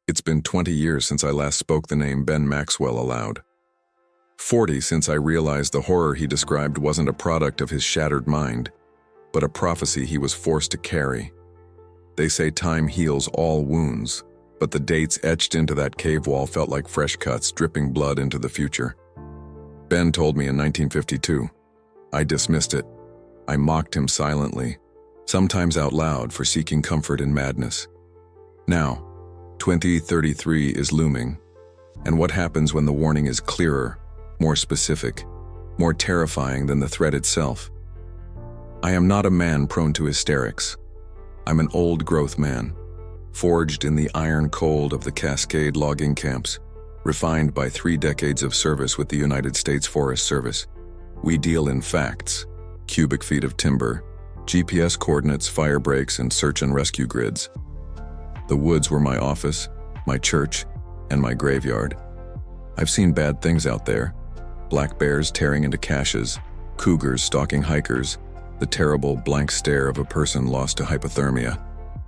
It's been 20 years since I last spoke the name Ben Maxwell aloud. 40 since I realized the horror he described wasn't a product of his shattered mind, but a prophecy he was forced to carry. They say time heals all wounds, but the dates etched into that cave wall felt like fresh cuts dripping blood into the future. Ben told me in 1952. I dismissed it. I mocked him silently, sometimes out loud for seeking comfort in madness. Now, 2033 is looming, and what happens when the warning is clearer, more specific, more terrifying than the threat itself? I am not a man prone to hysterics. I'm an old-growth man, forged in the iron cold of the Cascade logging camps, refined by 3 decades of service with the United States Forest Service. We deal in facts, cubic feet of timber, GPS coordinates, fire breaks, and search and rescue grids. The woods were my office, my church, and my graveyard. I've seen bad things out there. Black bears tearing into caches, cougars stalking hikers, the terrible blank stare of a person lost to hypothermia.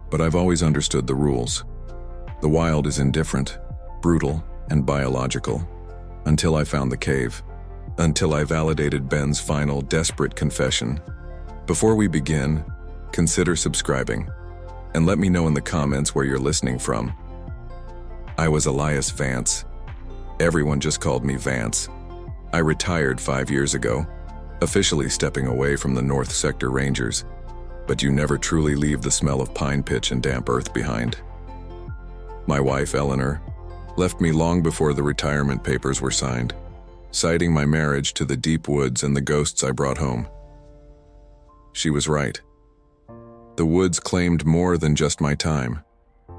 But I've always understood the rules. The wild is indifferent, brutal, and biological. Until I found the cave. Until I validated Ben's final, desperate confession. Before we begin, consider subscribing. And let me know in the comments where you're listening from. I was Elias Vance. Everyone just called me Vance. I retired 5 years ago, officially stepping away from the North Sector Rangers. But you never truly leave the smell of pine pitch and damp earth behind. My wife, Eleanor, left me long before the retirement papers were signed, citing my marriage to the deep woods and the ghosts I brought home. She was right. The woods claimed more than just my time.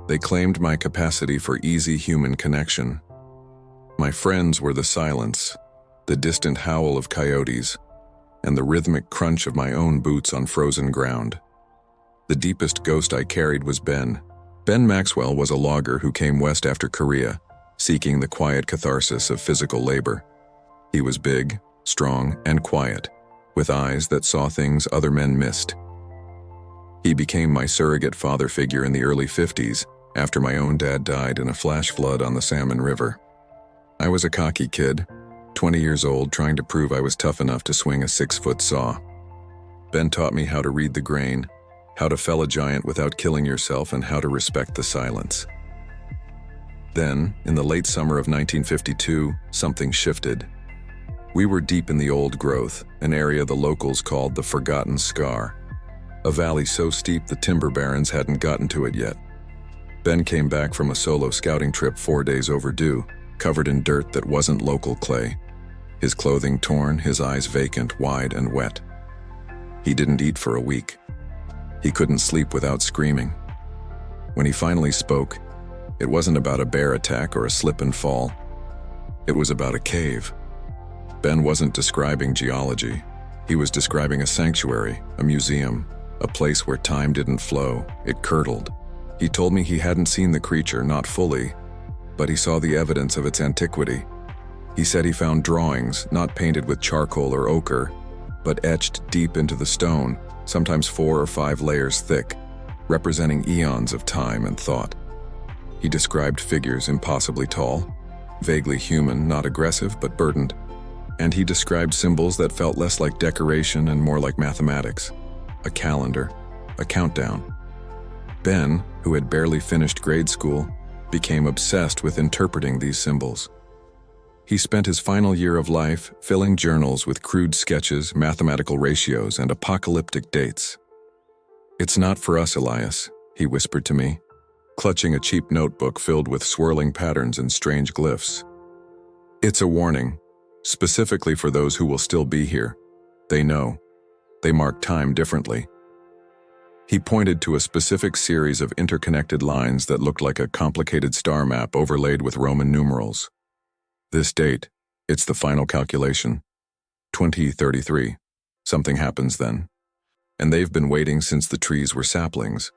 They claimed my capacity for easy human connection. My friends were the silence, the distant howl of coyotes, and the rhythmic crunch of my own boots on frozen ground. The deepest ghost I carried was Ben. Ben Maxwell was a logger who came west after Korea, seeking the quiet catharsis of physical labor. He was big, strong, and quiet, with eyes that saw things other men missed. He became my surrogate father figure in the early 50s, after my own dad died in a flash flood on the Salmon River. I was a cocky kid, 20 years old, trying to prove I was tough enough to swing a 6-foot saw. Ben taught me how to read the grain, how to fell a giant without killing yourself, and how to respect the silence. Then, in the late summer of 1952, something shifted. We were deep in the old growth, an area the locals called the Forgotten Scar, a valley so steep the timber barons hadn't gotten to it yet. Ben came back from a solo scouting trip 4 days overdue, covered in dirt that wasn't local clay, his clothing torn, his eyes vacant, wide and wet. He didn't eat for a week. He couldn't sleep without screaming. When he finally spoke, it wasn't about a bear attack or a slip and fall. It was about a cave. Ben wasn't describing geology. He was describing a sanctuary, a museum, a place where time didn't flow, it curdled. He told me he hadn't seen the creature, not fully, but he saw the evidence of its antiquity. He said he found drawings, not painted with charcoal or ochre, but etched deep into the stone, sometimes 4 or 5 layers thick, representing eons of time and thought. He described figures impossibly tall, vaguely human, not aggressive but burdened. And he described symbols that felt less like decoration and more like mathematics. A calendar, a countdown. Ben, who had barely finished grade school, became obsessed with interpreting these symbols. He spent his final year of life filling journals with crude sketches, mathematical ratios, and apocalyptic dates. "It's not for us, Elias," he whispered to me, clutching a cheap notebook filled with swirling patterns and strange glyphs. "It's a warning, specifically for those who will still be here. They know. They mark time differently." He pointed to a specific series of interconnected lines that looked like a complicated star map overlaid with Roman numerals. "This date, it's the final calculation. 2033. Something happens then. And they've been waiting since the trees were saplings."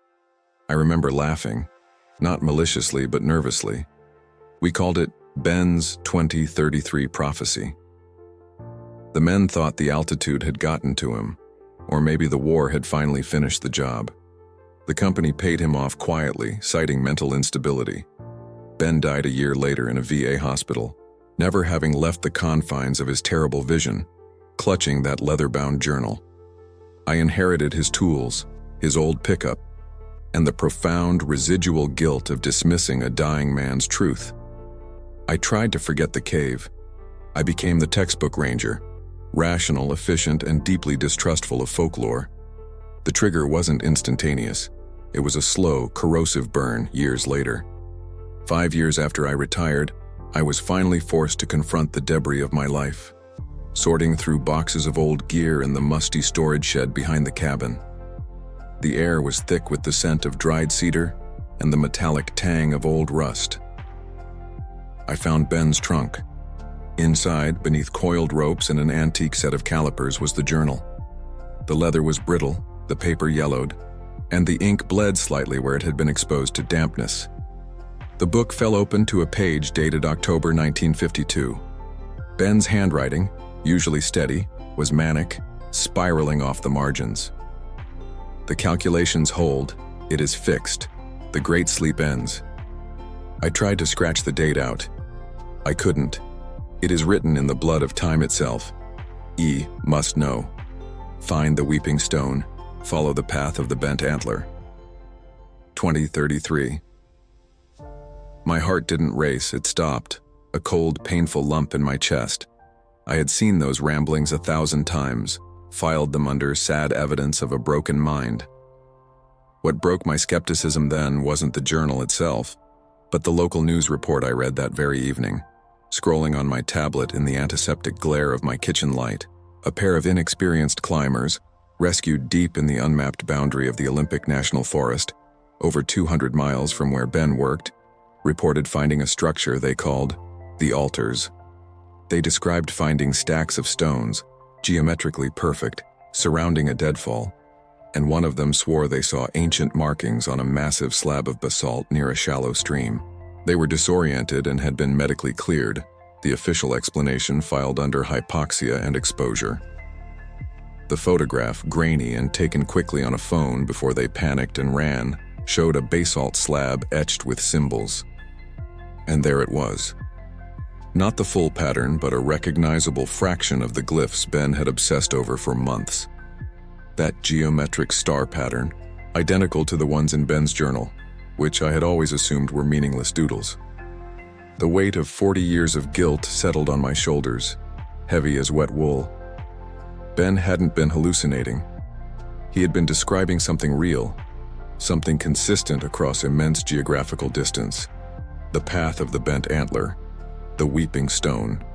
I remember laughing, not maliciously but nervously. We called it Ben's 2033 prophecy. The men thought the altitude had gotten to him, or maybe the war had finally finished the job. The company paid him off quietly, citing mental instability. Ben died a year later in a VA hospital, never having left the confines of his terrible vision, clutching that leather-bound journal. I inherited his tools, his old pickup, and the profound residual guilt of dismissing a dying man's truth. I tried to forget the cave. I became the textbook ranger, rational, efficient, and deeply distrustful of folklore. The trigger wasn't instantaneous. It was a slow, corrosive burn years later. 5 years after I retired, I was finally forced to confront the debris of my life, sorting through boxes of old gear in the musty storage shed behind the cabin. The air was thick with the scent of dried cedar and the metallic tang of old rust. I found Ben's trunk. Inside, beneath coiled ropes and an antique set of calipers, was the journal. The leather was brittle, the paper yellowed, and the ink bled slightly where it had been exposed to dampness. The book fell open to a page dated October 1952. Ben's handwriting, usually steady, was manic, spiraling off the margins. The calculations hold. It is fixed. The great sleep ends. I tried to scratch the date out. I couldn't. It is written in the blood of time itself. E must know. Find the weeping stone. Follow the path of the bent antler. 2033. My heart didn't race, it stopped, a cold, painful lump in my chest. I had seen those ramblings 1,000 times, filed them under sad evidence of a broken mind. What broke my skepticism then wasn't the journal itself, but the local news report I read that very evening, scrolling on my tablet in the antiseptic glare of my kitchen light. A pair of inexperienced climbers, rescued deep in the unmapped boundary of the Olympic National Forest, over 200 miles from where Ben worked, reported finding a structure they called the altars. They described finding stacks of stones, geometrically perfect, surrounding a deadfall, and one of them swore they saw ancient markings on a massive slab of basalt near a shallow stream. They were disoriented and had been medically cleared, the official explanation filed under hypoxia and exposure. The photograph, grainy and taken quickly on a phone before they panicked and ran, showed a basalt slab etched with symbols. And there it was. Not the full pattern, but a recognizable fraction of the glyphs Ben had obsessed over for months. That geometric star pattern, identical to the ones in Ben's journal, which I had always assumed were meaningless doodles. The weight of 40 years of guilt settled on my shoulders, heavy as wet wool. Ben hadn't been hallucinating. He had been describing something real, something consistent across immense geographical distance. The path of the bent antler, the weeping stone.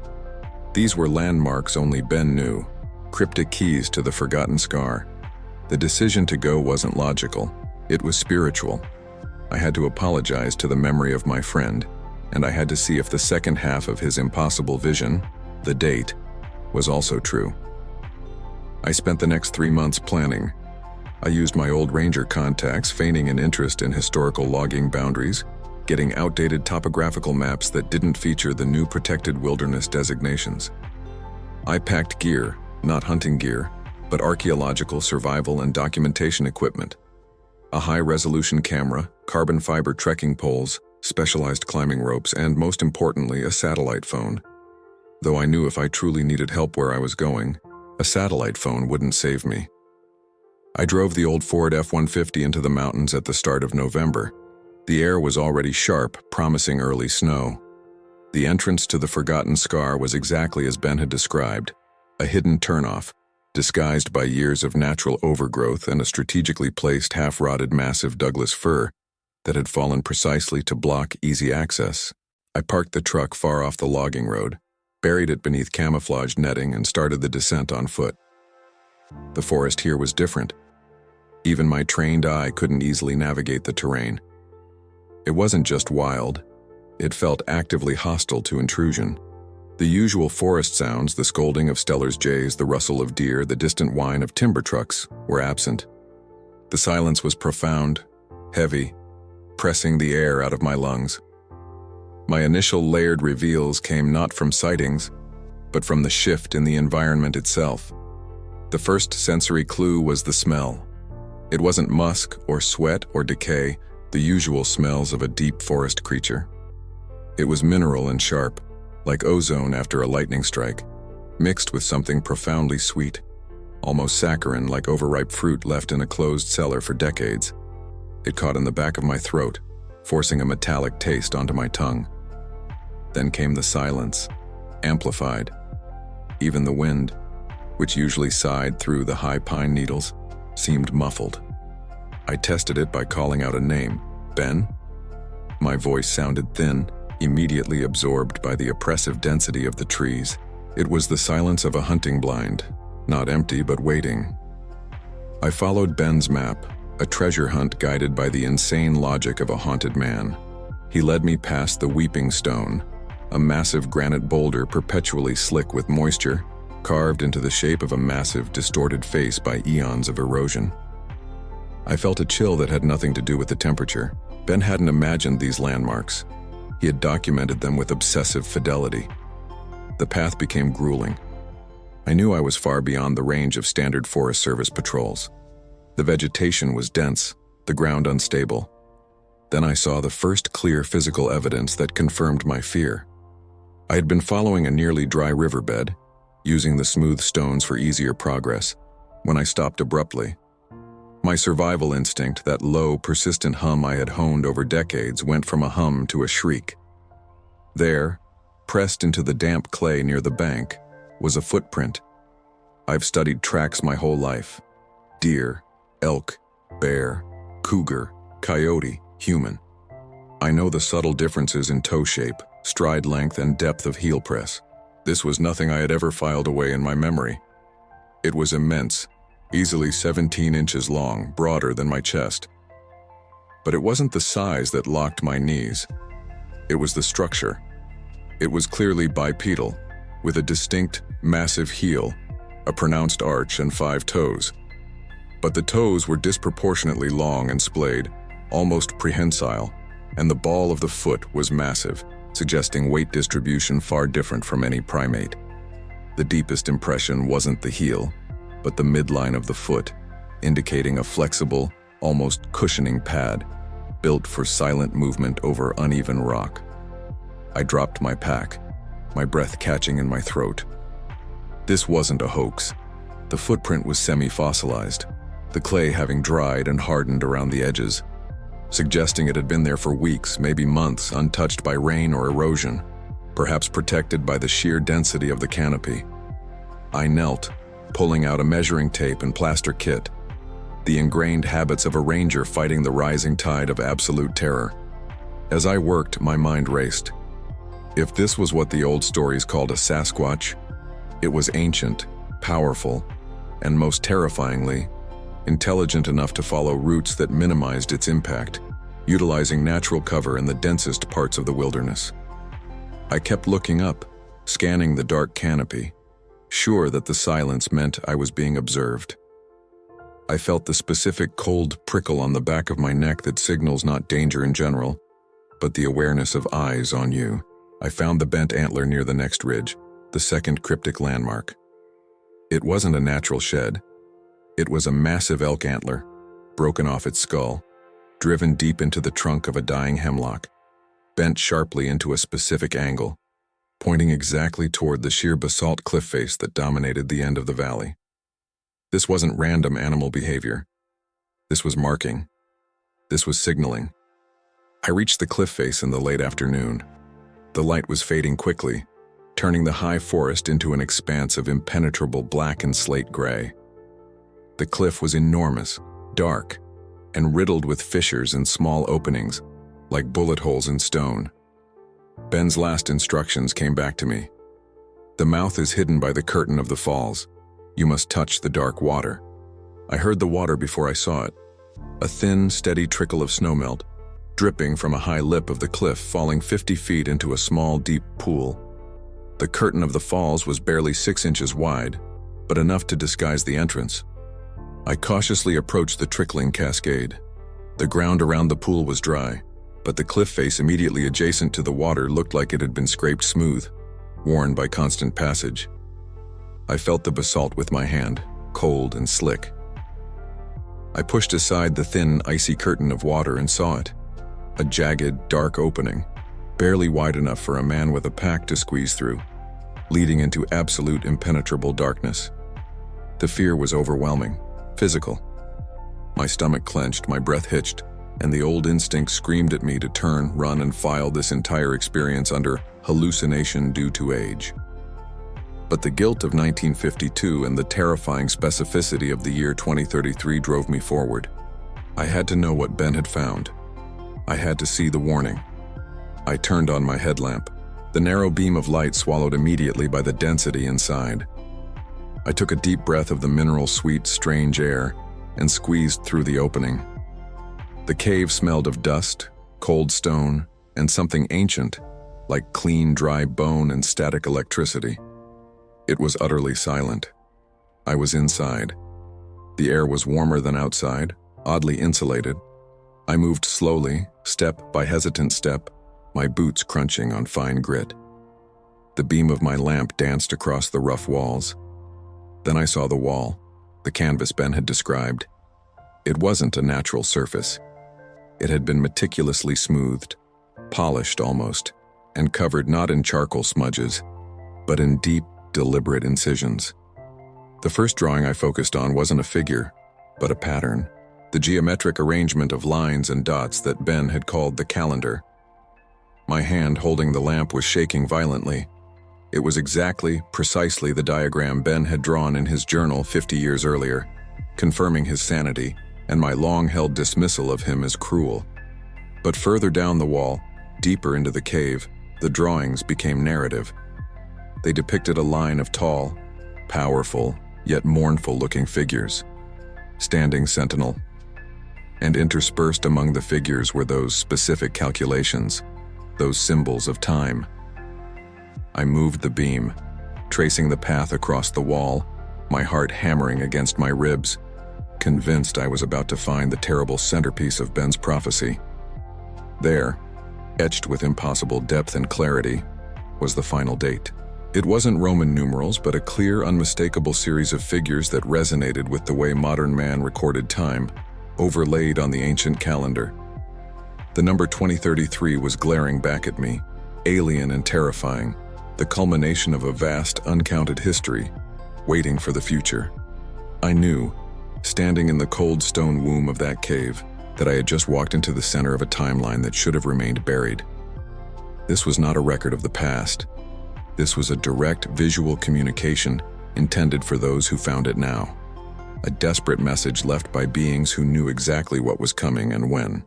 These were landmarks only Ben knew, cryptic keys to the forgotten scar. The decision to go wasn't logical, it was spiritual. I had to apologize to the memory of my friend, and I had to see if the second half of his impossible vision, the date, was also true. I spent the next 3 months planning. I used my old ranger contacts, feigning an interest in historical logging boundaries, getting outdated topographical maps that didn't feature the new protected wilderness designations. I packed gear, not hunting gear, but archaeological survival and documentation equipment. A high-resolution camera, carbon fiber trekking poles, specialized climbing ropes, and most importantly, a satellite phone. Though I knew if I truly needed help where I was going, a satellite phone wouldn't save me. I drove the old Ford F-150 into the mountains at the start of November. The air was already sharp, promising early snow. The entrance to the forgotten scar was exactly as Ben had described, a hidden turnoff, disguised by years of natural overgrowth and a strategically placed half-rotted massive Douglas fir that had fallen precisely to block easy access. I parked the truck far off the logging road, buried it beneath camouflage netting, and started the descent on foot. The forest here was different. Even my trained eye couldn't easily navigate the terrain. It wasn't just wild, it felt actively hostile to intrusion. The usual forest sounds, the scolding of Steller's jays, the rustle of deer, the distant whine of timber trucks, were absent. The silence was profound, heavy, pressing the air out of my lungs. My initial layered reveals came not from sightings, but from the shift in the environment itself. The first sensory clue was the smell. It wasn't musk or sweat or decay, the usual smells of a deep forest creature. It was mineral and sharp, like ozone after a lightning strike, mixed with something profoundly sweet, almost saccharine like overripe fruit left in a closed cellar for decades. It caught in the back of my throat, forcing a metallic taste onto my tongue. Then came the silence, amplified. Even the wind, which usually sighed through the high pine needles, seemed muffled. I tested it by calling out a name. Ben? My voice sounded thin, immediately absorbed by the oppressive density of the trees. It was the silence of a hunting blind, not empty but waiting. I followed Ben's map, a treasure hunt guided by the insane logic of a haunted man. He led me past the Weeping Stone, a massive granite boulder perpetually slick with moisture, carved into the shape of a massive, distorted face by eons of erosion. I felt a chill that had nothing to do with the temperature. Ben hadn't imagined these landmarks. He had documented them with obsessive fidelity. The path became grueling. I knew I was far beyond the range of standard Forest Service patrols. The vegetation was dense, the ground unstable. Then I saw the first clear physical evidence that confirmed my fear. I had been following a nearly dry riverbed, using the smooth stones for easier progress, when I stopped abruptly. My survival instinct, that low, persistent hum I had honed over decades, went from a hum to a shriek. There, pressed into the damp clay near the bank, was a footprint. I've studied tracks my whole life. Deer, elk, bear, cougar, coyote, human. I know the subtle differences in toe shape, stride length, and depth of heel press. This was nothing I had ever filed away in my memory. It was immense, easily 17 inches long, broader than my chest. But it wasn't the size that locked my knees. It was the structure. It was clearly bipedal, with a distinct, massive heel, a pronounced arch, and 5 toes. But the toes were disproportionately long and splayed, almost prehensile, and the ball of the foot was massive, suggesting weight distribution far different from any primate. The deepest impression wasn't the heel, but the midline of the foot, indicating a flexible, almost cushioning pad, built for silent movement over uneven rock. I dropped my pack, my breath catching in my throat. This wasn't a hoax. The footprint was semi-fossilized, the clay having dried and hardened around the edges, suggesting it had been there for weeks, maybe months, untouched by rain or erosion, perhaps protected by the sheer density of the canopy. I knelt, pulling out a measuring tape and plaster kit, the ingrained habits of a ranger fighting the rising tide of absolute terror. As I worked, my mind raced. If this was what the old stories called a Sasquatch, it was ancient, powerful, and most terrifyingly, intelligent enough to follow routes that minimized its impact, utilizing natural cover in the densest parts of the wilderness. I kept looking up, scanning the dark canopy, sure that the silence meant I was being observed. I felt the specific cold prickle on the back of my neck that signals not danger in general, but the awareness of eyes on you. I found the bent antler near the next ridge, the second cryptic landmark. It wasn't a natural shed. It was a massive elk antler, broken off its skull, driven deep into the trunk of a dying hemlock, bent sharply into a specific angle, pointing exactly toward the sheer basalt cliff face that dominated the end of the valley. This wasn't random animal behavior. This was marking. This was signaling. I reached the cliff face in the late afternoon. The light was fading quickly, turning the high forest into an expanse of impenetrable black and slate gray. The cliff was enormous, dark, and riddled with fissures and small openings, like bullet holes in stone. Ben's last instructions came back to me. The mouth is hidden by the curtain of the falls. You must touch the dark water. I heard the water before I saw it. A thin, steady trickle of snowmelt, dripping from a high lip of the cliff, falling 50 feet into a small, deep pool. The curtain of the falls was barely 6 inches wide, but enough to disguise the entrance. I cautiously approached the trickling cascade. The ground around the pool was dry, but the cliff face immediately adjacent to the water looked like it had been scraped smooth, worn by constant passage. I felt the basalt with my hand, cold and slick. I pushed aside the thin, icy curtain of water and saw it. A jagged, dark opening, barely wide enough for a man with a pack to squeeze through, leading into absolute impenetrable darkness. The fear was overwhelming, physical. My stomach clenched, my breath hitched, and the old instinct screamed at me to turn, run, and file this entire experience under hallucination due to age. But the guilt of 1952 and the terrifying specificity of the year 2033 drove me forward. I had to know what Ben had found. I had to see the warning. I turned on my headlamp, the narrow beam of light swallowed immediately by the density inside. I took a deep breath of the mineral-sweet, strange air and squeezed through the opening. The cave smelled of dust, cold stone, and something ancient, like clean, dry bone and static electricity. It was utterly silent. I was inside. The air was warmer than outside, oddly insulated. I moved slowly, step by hesitant step, my boots crunching on fine grit. The beam of my lamp danced across the rough walls. Then I saw the wall, the canvas Ben had described. It wasn't a natural surface. It had been meticulously smoothed, polished almost, and covered not in charcoal smudges, but in deep, deliberate incisions. The first drawing I focused on wasn't a figure, but a pattern, the geometric arrangement of lines and dots that Ben had called the calendar. My hand holding the lamp was shaking violently. It was precisely the diagram Ben had drawn in his journal 50 years earlier, confirming his sanity and my long-held dismissal of him as cruel. But further down the wall, deeper into the cave, the drawings became narrative. They depicted a line of tall, powerful, yet mournful-looking figures, standing sentinel. And interspersed among the figures were those specific calculations, those symbols of time. I moved the beam, tracing the path across the wall, my heart hammering against my ribs, convinced I was about to find the terrible centerpiece of Ben's prophecy. There, etched with impossible depth and clarity, was the final date. It wasn't Roman numerals, but a clear, unmistakable series of figures that resonated with the way modern man recorded time, overlaid on the ancient calendar. The number 2033 was glaring back at me, alien and terrifying, the culmination of a vast, uncounted history, waiting for the future. I knew, standing in the cold stone womb of that cave, that I had just walked into the center of a timeline that should have remained buried. This was not a record of the past. This was a direct visual communication intended for those who found it now. A desperate message left by beings who knew exactly what was coming and when.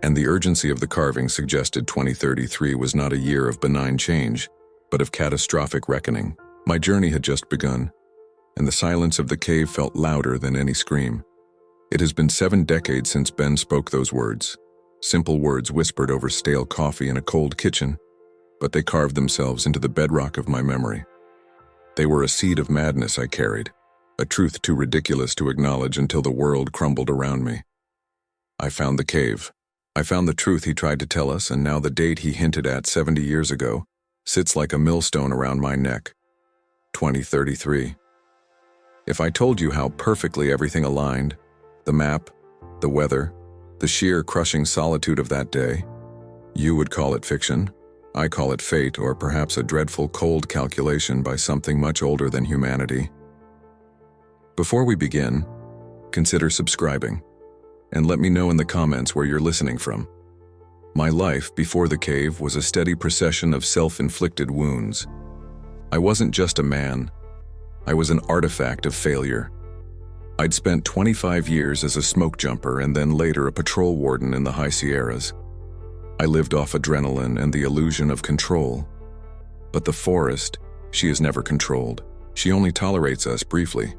And the urgency of the carving suggested 2033 was not a year of benign change, but of catastrophic reckoning. My journey had just begun, and the silence of the cave felt louder than any scream. It has been 7 decades since Ben spoke those words, simple words whispered over stale coffee in a cold kitchen, but they carved themselves into the bedrock of my memory. They were a seed of madness I carried, a truth too ridiculous to acknowledge until the world crumbled around me. I found the cave. I found the truth he tried to tell us, and now the date he hinted at 70 years ago sits like a millstone around my neck. 2033. If I told you how perfectly everything aligned, the map, the weather, the sheer crushing solitude of that day, you would call it fiction. I call it fate, or perhaps a dreadful cold calculation by something much older than humanity. Before we begin, consider subscribing, and let me know in the comments where you're listening from. My life before the cave was a steady procession of self-inflicted wounds. I wasn't just a man. I was an artifact of failure. I'd spent 25 years as a smoke jumper and then later a patrol warden in the high Sierras. I lived off adrenaline and the illusion of control. But the forest, she is never controlled. She only tolerates us briefly.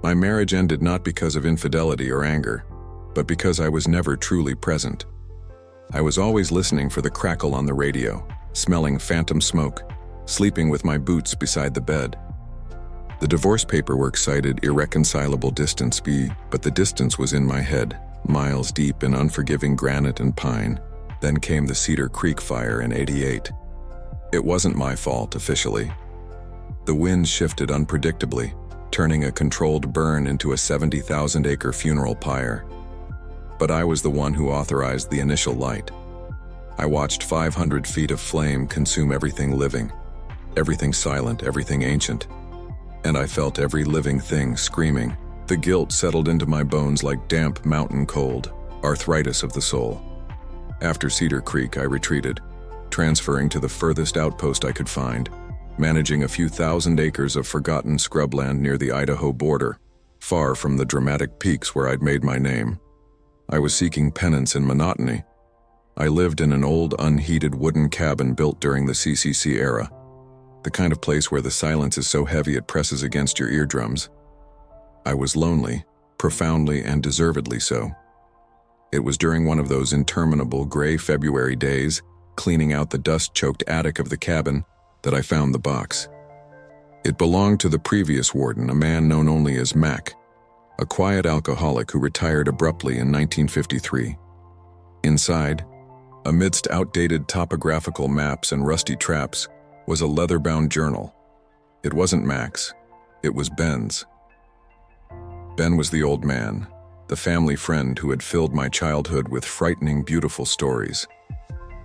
My marriage ended not because of infidelity or anger, but because I was never truly present. I was always listening for the crackle on the radio, smelling phantom smoke, sleeping with my boots beside the bed. The divorce paperwork cited irreconcilable distance but the distance was in my head, miles deep in unforgiving granite and pine. Then came the Cedar Creek fire in '88. It wasn't my fault officially. The wind shifted unpredictably, turning a controlled burn into a 70,000-acre funeral pyre. But I was the one who authorized the initial light. I watched 500 feet of flame consume everything living, everything silent, everything ancient. And I felt every living thing screaming. The guilt settled into my bones like damp mountain cold, arthritis of the soul. After Cedar Creek, I retreated, transferring to the furthest outpost I could find, managing a few thousand acres of forgotten scrubland near the Idaho border, far from the dramatic peaks where I'd made my name. I was seeking penance in monotony. I lived in an old, unheated wooden cabin built during the CCC era, the kind of place where the silence is so heavy it presses against your eardrums. I was lonely, profoundly and deservedly so. It was during one of those interminable gray February days, cleaning out the dust-choked attic of the cabin, that I found the box. It belonged to the previous warden, a man known only as Mac, a quiet alcoholic who retired abruptly in 1953. Inside, amidst outdated topographical maps and rusty traps, was a leather-bound journal. It wasn't Mac's, it was Ben's. Ben was the old man, the family friend who had filled my childhood with frightening, beautiful stories.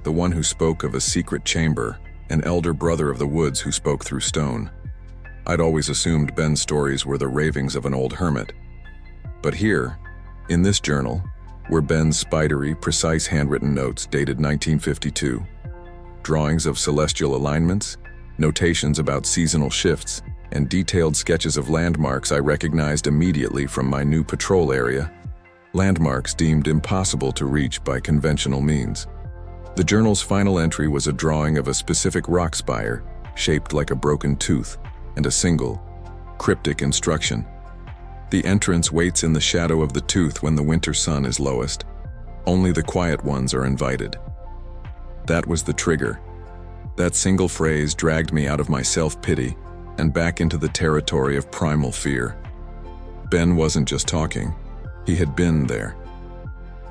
The one who spoke of a secret chamber, an elder brother of the woods who spoke through stone. I'd always assumed Ben's stories were the ravings of an old hermit. But here, in this journal, were Ben's spidery, precise handwritten notes dated 1952. Drawings of celestial alignments, notations about seasonal shifts, and detailed sketches of landmarks I recognized immediately from my new patrol area, landmarks deemed impossible to reach by conventional means. The journal's final entry was a drawing of a specific rock spire, shaped like a broken tooth, and a single, cryptic instruction. The entrance waits in the shadow of the tooth when the winter sun is lowest. Only the quiet ones are invited. That was the trigger. That single phrase dragged me out of my self-pity and back into the territory of primal fear. Ben wasn't just talking. He had been there.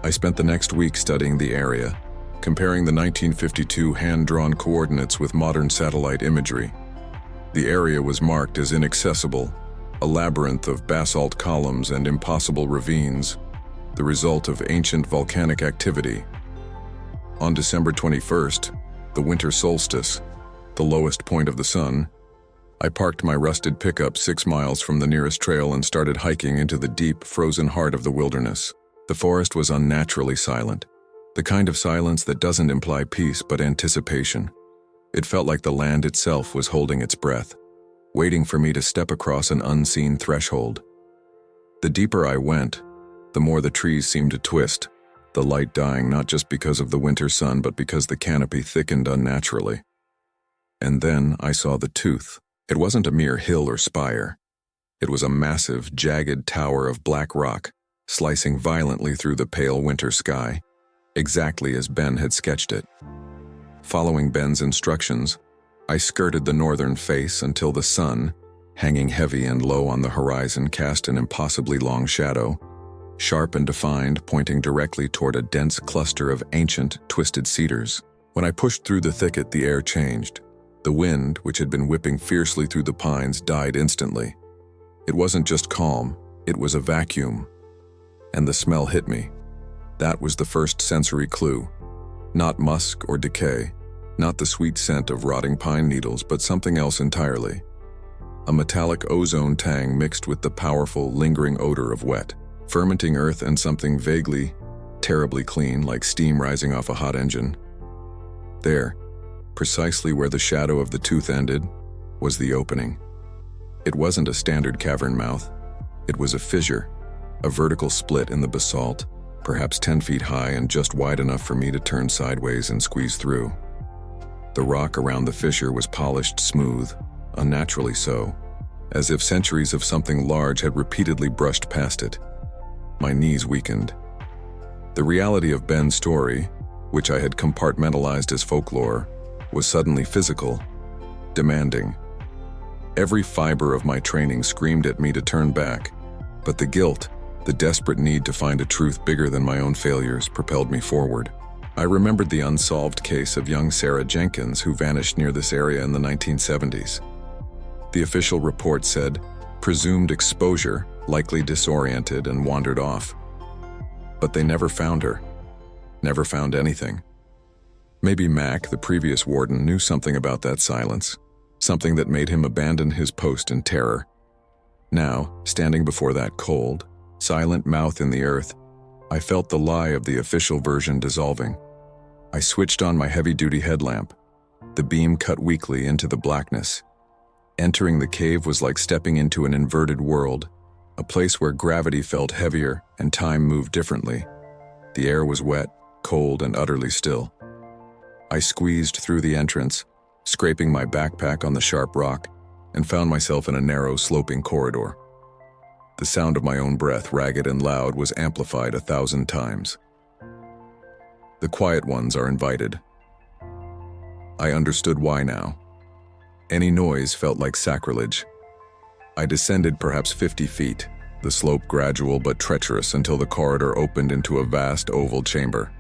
I spent the next week studying the area, comparing the 1952 hand-drawn coordinates with modern satellite imagery. The area was marked as inaccessible, a labyrinth of basalt columns and impossible ravines, the result of ancient volcanic activity. On December 21st, the winter solstice, the lowest point of the sun, I parked my rusted pickup 6 miles from the nearest trail and started hiking into the deep, frozen heart of the wilderness. The forest was unnaturally silent, the kind of silence that doesn't imply peace but anticipation. It felt like the land itself was holding its breath, waiting for me to step across an unseen threshold. The deeper I went, the more the trees seemed to twist, the light dying not just because of the winter sun but because the canopy thickened unnaturally. And then I saw the tooth. It wasn't a mere hill or spire. It was a massive, jagged tower of black rock, slicing violently through the pale winter sky, exactly as Ben had sketched it. Following Ben's instructions, I skirted the northern face until the sun, hanging heavy and low on the horizon, cast an impossibly long shadow, sharp and defined, pointing directly toward a dense cluster of ancient, twisted cedars. When I pushed through the thicket, the air changed. The wind, which had been whipping fiercely through the pines, died instantly. It wasn't just calm, it was a vacuum. And the smell hit me. That was the first sensory clue. Not musk or decay, not the sweet scent of rotting pine needles, but something else entirely. A metallic ozone tang mixed with the powerful, lingering odor of wet, fermenting earth and something vaguely, terribly clean, like steam rising off a hot engine. There, precisely where the shadow of the tooth ended, was the opening. It wasn't a standard cavern mouth. It was a fissure, a vertical split in the basalt, perhaps 10 feet high and just wide enough for me to turn sideways and squeeze through. The rock around the fissure was polished smooth, unnaturally so, as if centuries of something large had repeatedly brushed past it. My knees weakened. The reality of Ben's story, which I had compartmentalized as folklore, was suddenly physical, demanding. Every fiber of my training screamed at me to turn back, but the guilt, the desperate need to find a truth bigger than my own failures, propelled me forward. I remembered the unsolved case of young Sarah Jenkins, who vanished near this area in the 1970s. The official report said, presumed exposure, likely disoriented and wandered off. But they never found her, never found anything. Maybe Mac, the previous warden, knew something about that silence, something that made him abandon his post in terror. Now, standing before that cold, silent mouth in the earth, I felt the lie of the official version dissolving. I switched on my heavy-duty headlamp. The beam cut weakly into the blackness. Entering the cave was like stepping into an inverted world, a place where gravity felt heavier and time moved differently. The air was wet, cold, and utterly still. I squeezed through the entrance, scraping my backpack on the sharp rock, and found myself in a narrow, sloping corridor. The sound of my own breath, ragged and loud, was amplified 1,000 times. The quiet ones are invited. I understood why now. Any noise felt like sacrilege. I descended perhaps 50 feet, the slope gradual but treacherous until the corridor opened into a vast oval chamber.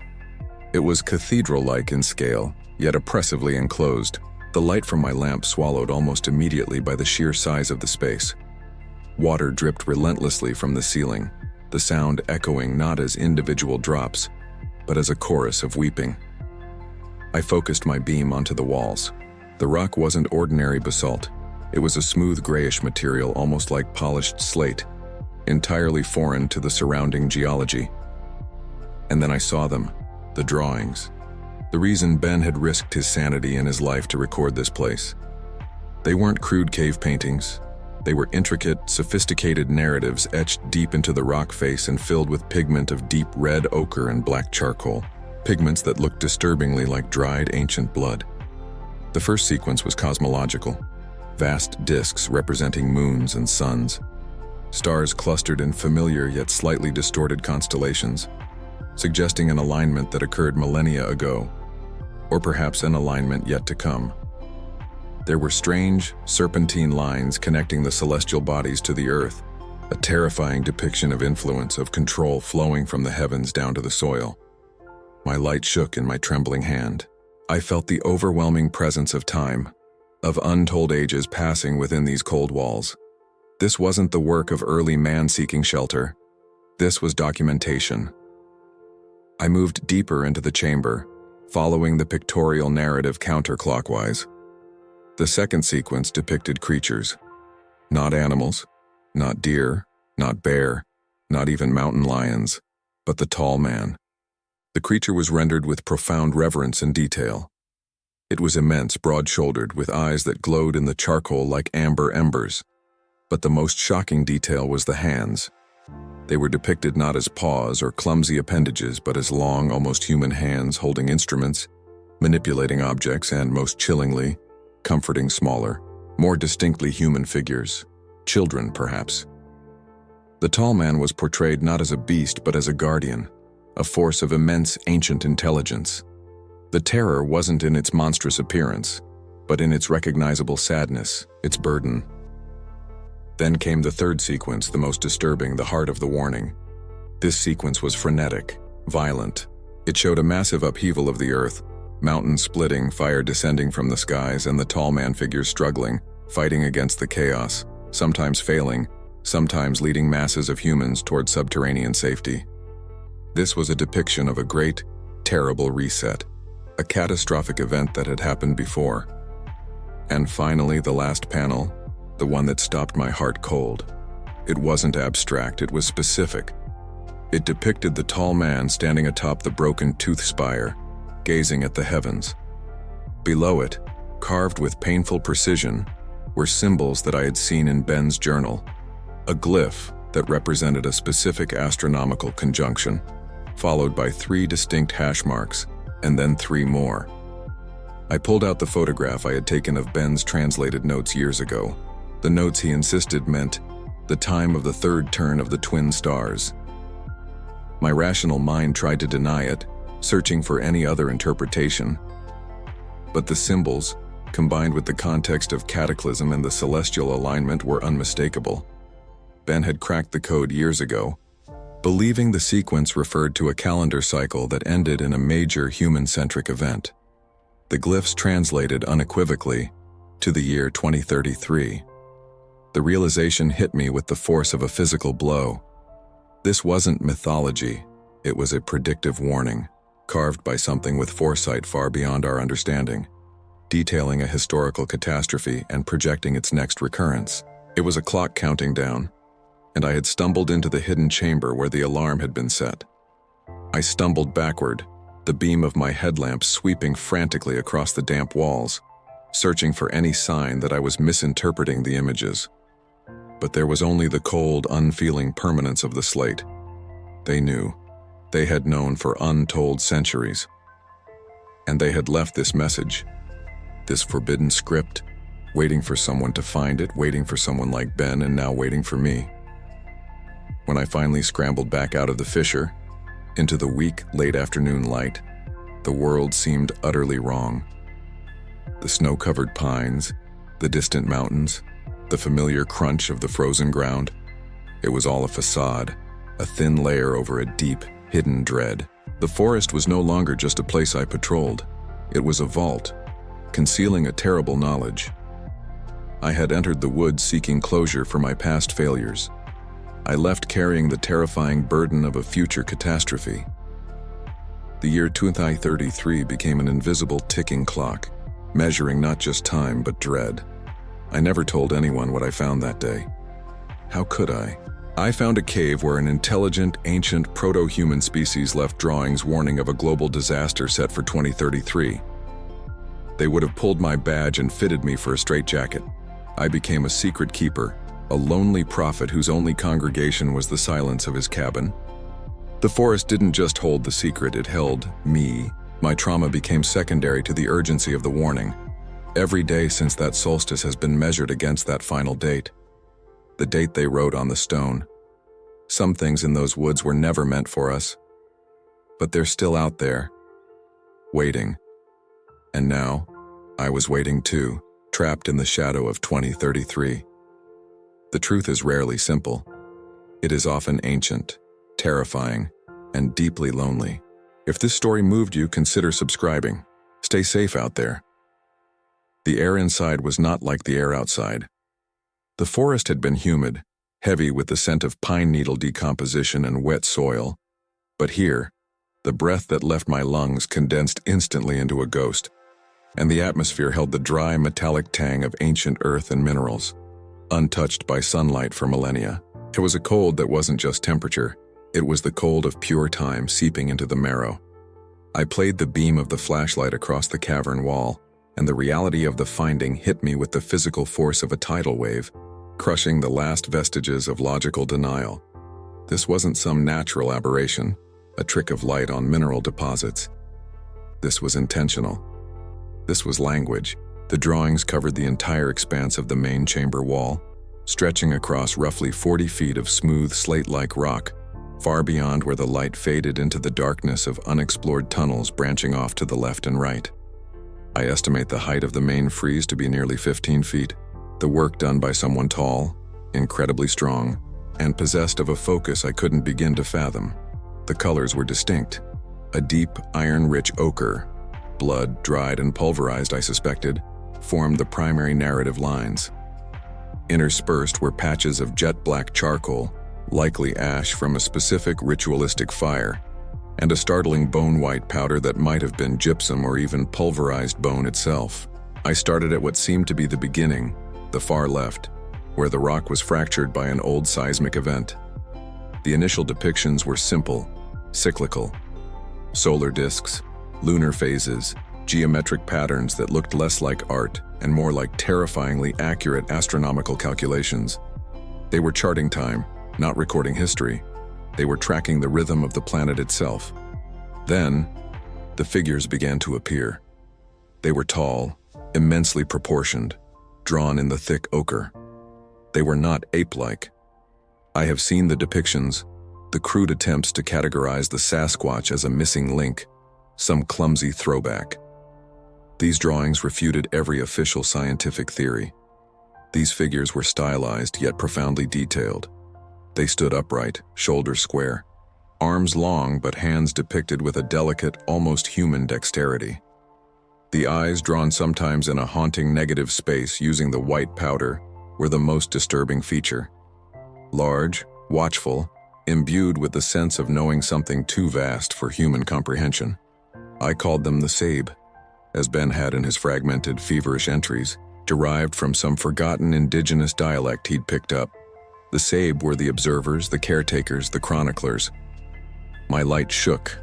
It was cathedral-like in scale, yet oppressively enclosed, the light from my lamp swallowed almost immediately by the sheer size of the space. Water dripped relentlessly from the ceiling, the sound echoing not as individual drops, but as a chorus of weeping. I focused my beam onto the walls. The rock wasn't ordinary basalt. It was a smooth grayish material almost like polished slate, entirely foreign to the surrounding geology. And then I saw them, the drawings. The reason Ben had risked his sanity and his life to record this place. They weren't crude cave paintings. They were intricate, sophisticated narratives etched deep into the rock face and filled with pigment of deep red ochre and black charcoal, pigments that looked disturbingly like dried ancient blood. The first sequence was cosmological, vast disks representing moons and suns, stars clustered in familiar yet slightly distorted constellations, suggesting an alignment that occurred millennia ago, or perhaps an alignment yet to come. There were strange, serpentine lines connecting the celestial bodies to the earth, a terrifying depiction of influence, of control flowing from the heavens down to the soil. My light shook in my trembling hand. I felt the overwhelming presence of time, of untold ages passing within these cold walls. This wasn't the work of early man seeking shelter. This was documentation. I moved deeper into the chamber, following the pictorial narrative counterclockwise. The second sequence depicted creatures. Not animals, not deer, not bear, not even mountain lions, but the tall man. The creature was rendered with profound reverence and detail. It was immense, broad-shouldered, with eyes that glowed in the charcoal like amber embers. But the most shocking detail was the hands. They were depicted not as paws or clumsy appendages, but as long, almost human hands holding instruments, manipulating objects, and, most chillingly, comforting smaller, more distinctly human figures. Children, perhaps. The tall man was portrayed not as a beast, but as a guardian, a force of immense ancient intelligence. The terror wasn't in its monstrous appearance, but in its recognizable sadness, its burden. Then came the third sequence, the most disturbing, the heart of the warning. This sequence was frenetic, violent. It showed a massive upheaval of the earth, mountains splitting, fire descending from the skies, and the tall man figures struggling, fighting against the chaos, sometimes failing, sometimes leading masses of humans toward subterranean safety. This was a depiction of a great, terrible reset, a catastrophic event that had happened before. And finally, the last panel, the one that stopped my heart cold. It wasn't abstract, it was specific. It depicted the tall man standing atop the broken tooth spire, gazing at the heavens. Below it, carved with painful precision, were symbols that I had seen in Ben's journal. A glyph that represented a specific astronomical conjunction, followed by 3 distinct hash marks, and then 3 more. I pulled out the photograph I had taken of Ben's translated notes years ago. The notes, he insisted, meant the time of the third turn of the twin stars. My rational mind tried to deny it, searching for any other interpretation. But the symbols, combined with the context of cataclysm and the celestial alignment, were unmistakable. Ben had cracked the code years ago, believing the sequence referred to a calendar cycle that ended in a major human-centric event. The glyphs translated unequivocally to the year 2033. The realization hit me with the force of a physical blow. This wasn't mythology, it was a predictive warning, carved by something with foresight far beyond our understanding, detailing a historical catastrophe and projecting its next recurrence. It was a clock counting down, and I had stumbled into the hidden chamber where the alarm had been set. I stumbled backward, the beam of my headlamp sweeping frantically across the damp walls, searching for any sign that I was misinterpreting the images. But there was only the cold, unfeeling permanence of the slate. They knew. They had known for untold centuries. And they had left this message, this forbidden script, waiting for someone to find it, waiting for someone like Ben, and now waiting for me. When I finally scrambled back out of the fissure, into the weak, late afternoon light, the world seemed utterly wrong. The snow-covered pines, the distant mountains, the familiar crunch of the frozen ground, it was all a facade, a thin layer over a deep, hidden dread. The forest was no longer just a place I patrolled. It was a vault, concealing a terrible knowledge. I had entered the woods seeking closure for my past failures. I left carrying the terrifying burden of a future catastrophe. The year 2033 became an invisible ticking clock, measuring not just time but dread. I never told anyone what I found that day. How could I? I found a cave where an intelligent, ancient, proto-human species left drawings warning of a global disaster set for 2033. They would have pulled my badge and fitted me for a straitjacket. I became a secret keeper, a lonely prophet whose only congregation was the silence of his cabin. The forest didn't just hold the secret, it held me. My trauma became secondary to the urgency of the warning. Every day since that solstice has been measured against that final date. The date they wrote on the stone. Some things in those woods were never meant for us. But they're still out there, waiting. And now, I was waiting too, trapped in the shadow of 2033. The truth is rarely simple. It is often ancient, terrifying, and deeply lonely. If this story moved you, consider subscribing. Stay safe out there. The air inside was not like the air outside. The forest had been humid, heavy with the scent of pine needle decomposition and wet soil. But here, the breath that left my lungs condensed instantly into a ghost, and the atmosphere held the dry, metallic tang of ancient earth and minerals, untouched by sunlight for millennia. It was a cold that wasn't just temperature. It was the cold of pure time seeping into the marrow. I played the beam of the flashlight across the cavern wall, and the reality of the finding hit me with the physical force of a tidal wave, crushing the last vestiges of logical denial. This wasn't some natural aberration, a trick of light on mineral deposits. This was intentional. This was language. The drawings covered the entire expanse of the main chamber wall, stretching across roughly 40 feet of smooth slate-like rock, far beyond where the light faded into the darkness of unexplored tunnels branching off to the left and right. I estimate the height of the main frieze to be nearly 15 feet, the work done by someone tall, incredibly strong, and possessed of a focus I couldn't begin to fathom. The colors were distinct, a deep, iron-rich ochre. Blood, dried and pulverized, I suspected, formed the primary narrative lines. Interspersed were patches of jet-black charcoal, likely ash from a specific ritualistic fire, and a startling bone-white powder that might have been gypsum or even pulverized bone itself. I started at what seemed to be the beginning, the far left, where the rock was fractured by an old seismic event. The initial depictions were simple, cyclical. Solar disks, lunar phases, geometric patterns that looked less like art and more like terrifyingly accurate astronomical calculations. They were charting time, not recording history. They were tracking the rhythm of the planet itself. Then, the figures began to appear. They were tall, immensely proportioned, drawn in the thick ochre. They were not ape-like. I have seen the depictions, the crude attempts to categorize the Sasquatch as a missing link, some clumsy throwback. These drawings refuted every official scientific theory. These figures were stylized yet profoundly detailed. They stood upright, shoulders square, arms long but hands depicted with a delicate, almost human dexterity. The eyes, drawn sometimes in a haunting negative space using the white powder, were the most disturbing feature. Large, watchful, imbued with the sense of knowing something too vast for human comprehension. I called them the Sabe, as Ben had in his fragmented, feverish entries, derived from some forgotten indigenous dialect he'd picked up. The Sabe were the observers, the caretakers, the chroniclers. My light shook.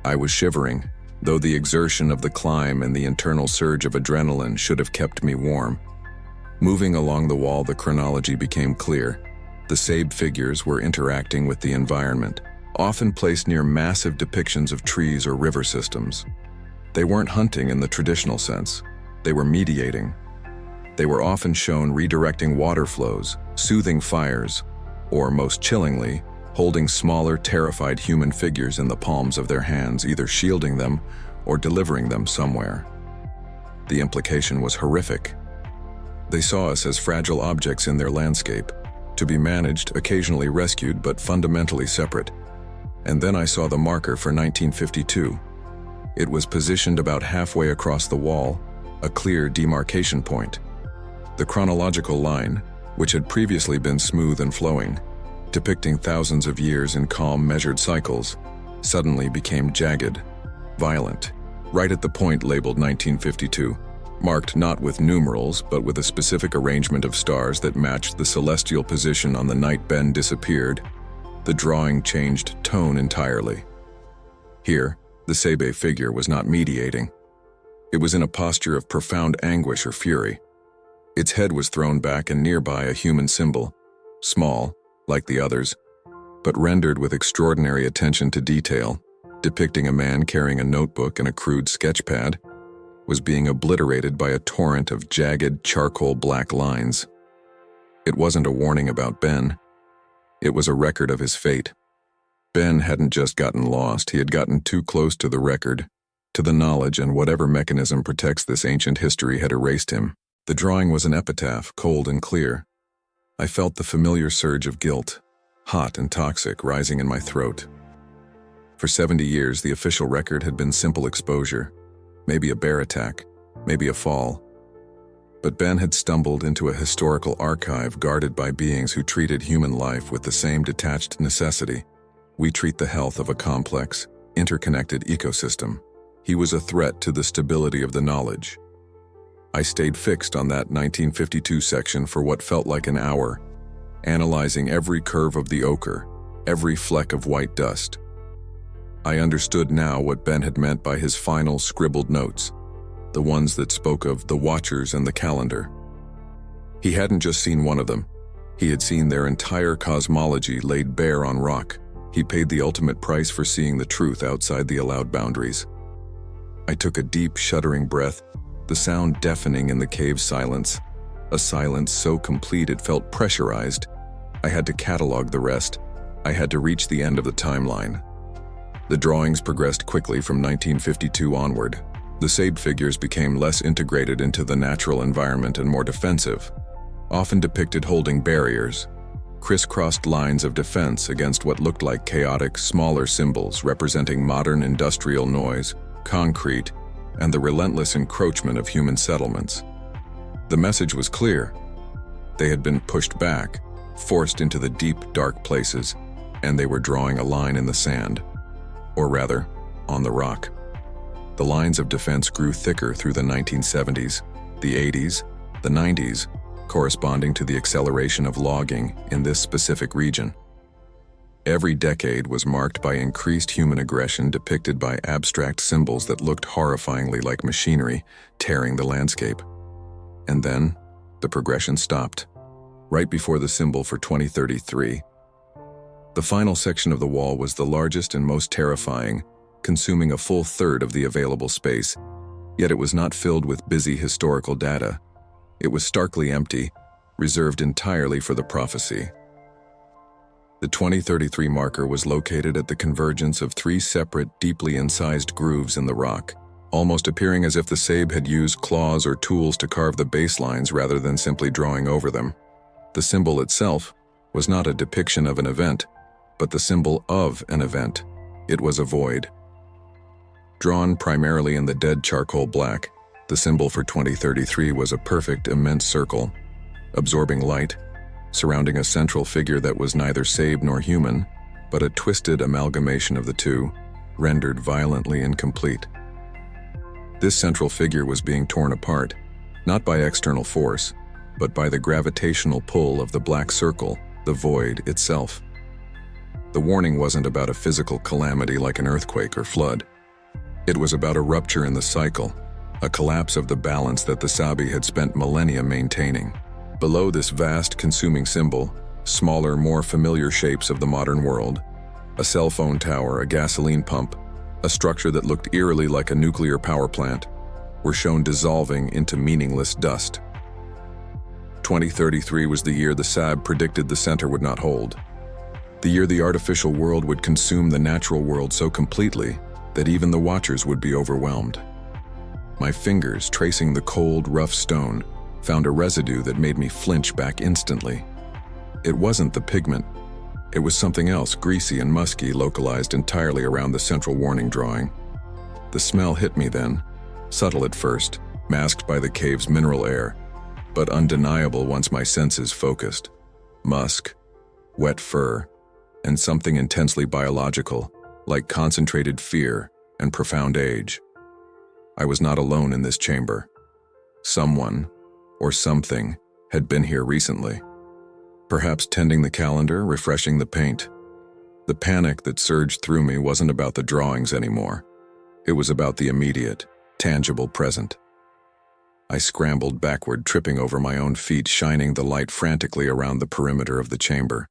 I was shivering, though the exertion of the climb and the internal surge of adrenaline should have kept me warm. Moving along the wall, the chronology became clear. The Sabe figures were interacting with the environment, often placed near massive depictions of trees or river systems. They weren't hunting in the traditional sense. They were mediating. They were often shown redirecting water flows, soothing fires, or, most chillingly, holding smaller, terrified human figures in the palms of their hands, either shielding them or delivering them somewhere. The implication was horrific. They saw us as fragile objects in their landscape, to be managed, occasionally rescued, but fundamentally separate. And then I saw the marker for 1952. It was positioned about halfway across the wall, a clear demarcation point. The chronological line, which had previously been smooth and flowing, depicting thousands of years in calm, measured cycles, suddenly became jagged, violent, right at the point labeled 1952, marked not with numerals but with a specific arrangement of stars that matched the celestial position on the night Ben disappeared. The drawing changed tone entirely. Here, the Sebe figure was not mediating. It was in a posture of profound anguish or fury. Its head was thrown back and nearby a human symbol, small, like the others, but rendered with extraordinary attention to detail, depicting a man carrying a notebook and a crude sketch pad, was being obliterated by a torrent of jagged charcoal black lines. It wasn't a warning about Ben. It was a record of his fate. Ben hadn't just gotten lost, he had gotten too close to the record, to the knowledge, and whatever mechanism protects this ancient history had erased him. The drawing was an epitaph, cold and clear. I felt the familiar surge of guilt, hot and toxic, rising in my throat. For 70 years, the official record had been simple exposure, maybe a bear attack, maybe a fall. But Ben had stumbled into a historical archive guarded by beings who treated human life with the same detached necessity. We treat the health of a complex, interconnected ecosystem. He was a threat to the stability of the knowledge. I stayed fixed on that 1952 section for what felt like an hour, analyzing every curve of the ochre, every fleck of white dust. I understood now what Ben had meant by his final scribbled notes, the ones that spoke of the Watchers and the calendar. He hadn't just seen one of them. He had seen their entire cosmology laid bare on rock. He paid the ultimate price for seeing the truth outside the allowed boundaries. I took a deep, shuddering breath, the sound deafening in the cave's silence, a silence so complete it felt pressurized. I had to catalog the rest. I had to reach the end of the timeline. The drawings progressed quickly from 1952 onward. The Sabe figures became less integrated into the natural environment and more defensive, often depicted holding barriers, crisscrossed lines of defense against what looked like chaotic, smaller symbols representing modern industrial noise, concrete, and the relentless encroachment of human settlements. The message was clear. They had been pushed back, forced into the deep, dark places, and they were drawing a line in the sand. Or rather, on the rock. The lines of defense grew thicker through the 1970s, the 80s, the 90s, corresponding to the acceleration of logging in this specific region. Every decade was marked by increased human aggression depicted by abstract symbols that looked horrifyingly like machinery tearing the landscape. And then, the progression stopped, right before the symbol for 2033. The final section of the wall was the largest and most terrifying, consuming a full third of the available space, yet it was not filled with busy historical data. It was starkly empty, reserved entirely for the prophecy. The 2033 marker was located at the convergence of three separate, deeply incised grooves in the rock, almost appearing as if the Sabe had used claws or tools to carve the baselines rather than simply drawing over them. The symbol itself was not a depiction of an event, but the symbol of an event. It was a void. Drawn primarily in the dead charcoal black, the symbol for 2033 was a perfect, immense circle, absorbing light, surrounding a central figure that was neither Sabe nor human, but a twisted amalgamation of the two, rendered violently incomplete. This central figure was being torn apart, not by external force, but by the gravitational pull of the black circle, the void itself. The warning wasn't about a physical calamity like an earthquake or flood. It was about a rupture in the cycle, a collapse of the balance that the Sabi had spent millennia maintaining. Below this vast, consuming symbol, smaller, more familiar shapes of the modern world, a cell phone tower, a gasoline pump, a structure that looked eerily like a nuclear power plant, were shown dissolving into meaningless dust. 2033 was the year the SAB predicted the center would not hold. The year the artificial world would consume the natural world so completely that even the watchers would be overwhelmed. My fingers, tracing the cold, rough stone, found a residue that made me flinch back instantly. It wasn't the pigment. It was something else, greasy and musky, localized entirely around the central warning drawing. The smell hit me then, subtle at first, masked by the cave's mineral air, but undeniable once my senses focused. Musk, wet fur, and something intensely biological, like concentrated fear and profound age. I was not alone in this chamber. Someone, or something, had been here recently. Perhaps tending the calendar, refreshing the paint. The panic that surged through me wasn't about the drawings anymore. It was about the immediate, tangible present. I scrambled backward, tripping over my own feet, shining the light frantically around the perimeter of the chamber.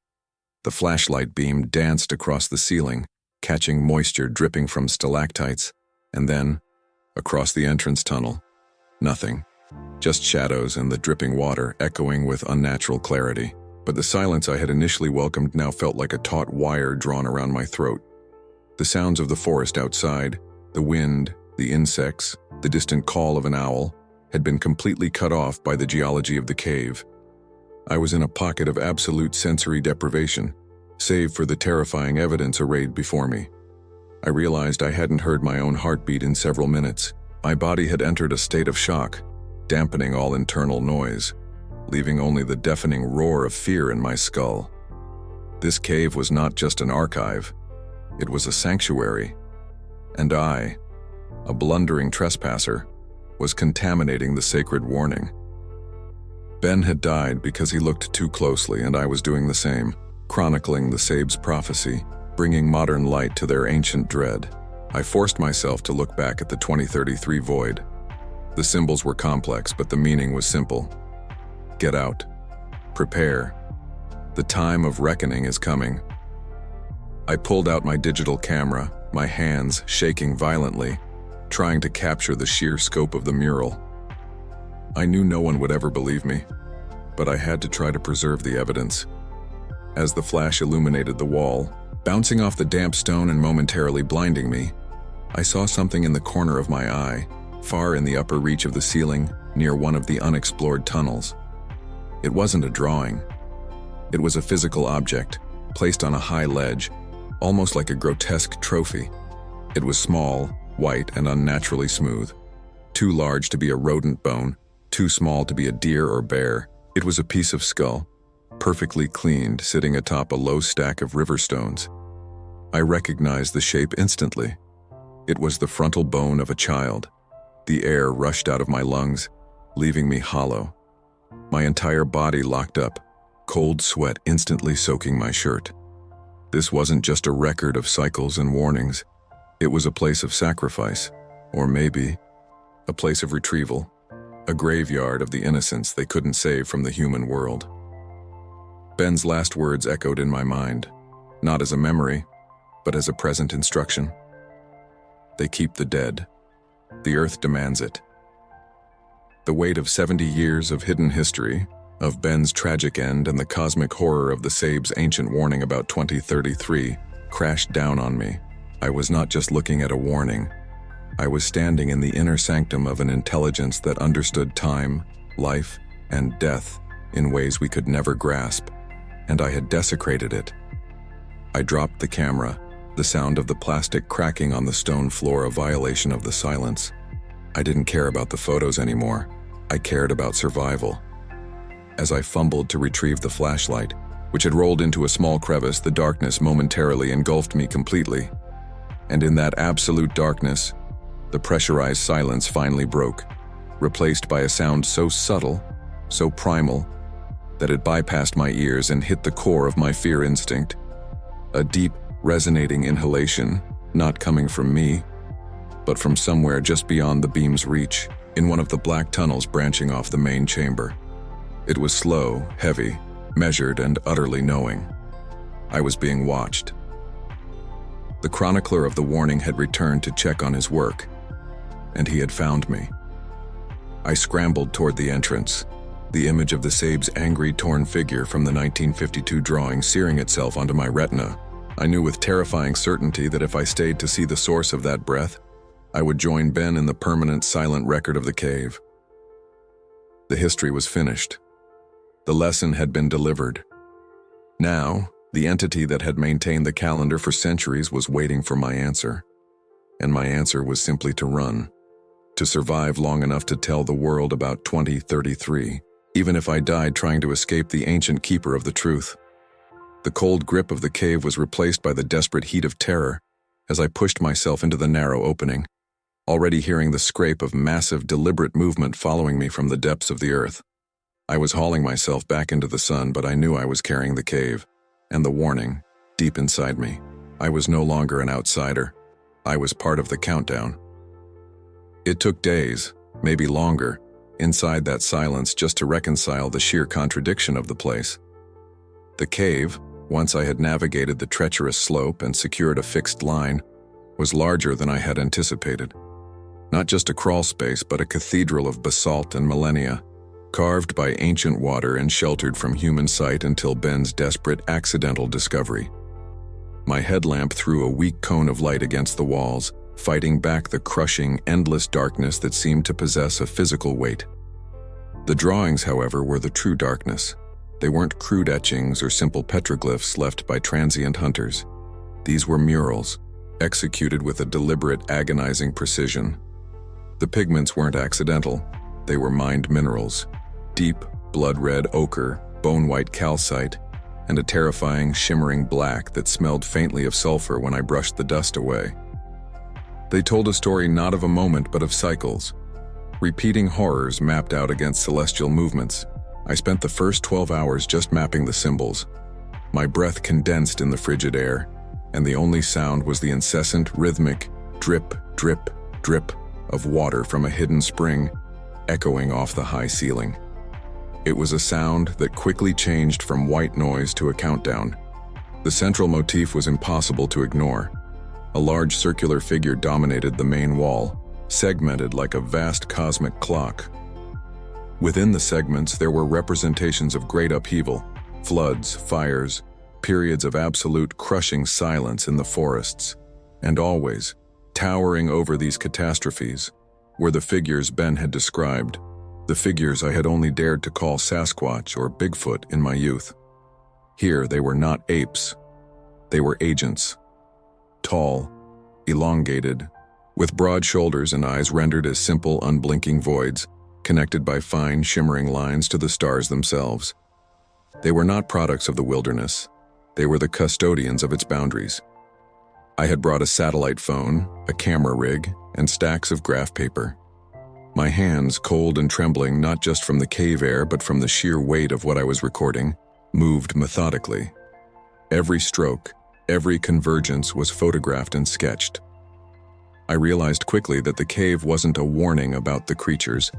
The flashlight beam danced across the ceiling, catching moisture dripping from stalactites, and then, across the entrance tunnel, nothing. Just shadows and the dripping water echoing with unnatural clarity. But the silence I had initially welcomed now felt like a taut wire drawn around my throat. The sounds of the forest outside, the wind, the insects, the distant call of an owl, had been completely cut off by the geology of the cave. I was in a pocket of absolute sensory deprivation, save for the terrifying evidence arrayed before me. I realized I hadn't heard my own heartbeat in several minutes. My body had entered a state of shock, dampening all internal noise, leaving only the deafening roar of fear in my skull. This cave was not just an archive, it was a sanctuary, and I, a blundering trespasser, was contaminating the sacred warning. Ben had died because he looked too closely, and I was doing the same, chronicling the Sabe's prophecy, bringing modern light to their ancient dread. I forced myself to look back at the 2033 void. The symbols were complex, but the meaning was simple. Get out. Prepare. The time of reckoning is coming. I pulled out my digital camera, my hands shaking violently, trying to capture the sheer scope of the mural. I knew no one would ever believe me, but I had to try to preserve the evidence. As the flash illuminated the wall, bouncing off the damp stone and momentarily blinding me, I saw something in the corner of my eye, far in the upper reach of the ceiling, near one of the unexplored tunnels. It wasn't a drawing. It was a physical object, placed on a high ledge, almost like a grotesque trophy. It was small, white, and unnaturally smooth. Too large to be a rodent bone, too small to be a deer or bear. It was a piece of skull, perfectly cleaned, sitting atop a low stack of river stones. I recognized the shape instantly. It was the frontal bone of a child. The air rushed out of my lungs, leaving me hollow. My entire body locked up, cold sweat instantly soaking my shirt. This wasn't just a record of cycles and warnings. It was a place of sacrifice, or maybe a place of retrieval, a graveyard of the innocents they couldn't save from the human world. Ben's last words echoed in my mind, not as a memory, but as a present instruction. They keep the dead. The earth demands it. The weight of 70 years of hidden history, of Ben's tragic end and the cosmic horror of the Sabe's ancient warning about 2033 crashed down on me. I was not just looking at a warning. I was standing in the inner sanctum of an intelligence that understood time, life, and death in ways we could never grasp, and I had desecrated it. I dropped the camera, the sound of the plastic cracking on the stone floor a violation of the silence. I didn't care about the photos anymore. I cared about survival. As I fumbled to retrieve the flashlight, which had rolled into a small crevice, the darkness momentarily engulfed me completely. And in that absolute darkness, The pressurized silence finally broke, replaced by a sound so subtle, so primal, that it bypassed my ears and hit the core of my fear instinct. A deep, resonating inhalation, not coming from me, but from somewhere just beyond the beam's reach, in one of the black tunnels branching off the main chamber. It was slow, heavy, measured, and utterly knowing. I was being watched. The chronicler of the warning had returned to check on his work, and he had found me. I scrambled toward the entrance, the image of the Sabe's angry, torn figure from the 1952 drawing searing itself onto my retina. I knew with terrifying certainty that if I stayed to see the source of that breath, I would join Ben in the permanent silent record of the cave. The history was finished. The lesson had been delivered. Now, the entity that had maintained the calendar for centuries was waiting for my answer. And my answer was simply to run, to survive long enough to tell the world about 2033, even if I died trying to escape the ancient keeper of the truth. The cold grip of the cave was replaced by the desperate heat of terror as I pushed myself into the narrow opening, already hearing the scrape of massive, deliberate movement following me from the depths of the earth. I was hauling myself back into the sun, but I knew I was carrying the cave, and the warning, deep inside me. I was no longer an outsider. I was part of the countdown. It took days, maybe longer, inside that silence just to reconcile the sheer contradiction of the place. The cave, once I had navigated the treacherous slope and secured a fixed line, was larger than I had anticipated. Not just a crawl space, but a cathedral of basalt and millennia, carved by ancient water and sheltered from human sight until Ben's desperate, accidental discovery. My headlamp threw a weak cone of light against the walls, fighting back the crushing, endless darkness that seemed to possess a physical weight. The drawings, however, were the true darkness. They weren't crude etchings or simple petroglyphs left by transient hunters. These were murals, executed with a deliberate, agonizing precision. The pigments weren't accidental. They were mined minerals. Deep, blood-red ochre, bone-white calcite, and a terrifying, shimmering black that smelled faintly of sulfur when I brushed the dust away. They told a story not of a moment but of cycles, repeating horrors mapped out against celestial movements. I spent the first 12 hours just mapping the symbols. My breath condensed in the frigid air, and the only sound was the incessant, rhythmic drip, drip, drip of water from a hidden spring, echoing off the high ceiling. It was a sound that quickly changed from white noise to a countdown. The central motif was impossible to ignore. A large circular figure dominated the main wall, segmented like a vast cosmic clock. Within the segments, there were representations of great upheaval, floods, fires, periods of absolute crushing silence in the forests. And always, towering over these catastrophes, were the figures Ben had described, the figures I had only dared to call Sasquatch or Bigfoot in my youth. Here they were not apes. They were agents. Tall, elongated, with broad shoulders and eyes rendered as simple, unblinking voids, connected by fine, shimmering lines to the stars themselves. They were not products of the wilderness. They were the custodians of its boundaries. I had brought a satellite phone, a camera rig, and stacks of graph paper. My hands, cold and trembling not just from the cave air but from the sheer weight of what I was recording, moved methodically. Every stroke, every convergence was photographed and sketched. I realized quickly that the cave wasn't a warning about the creatures.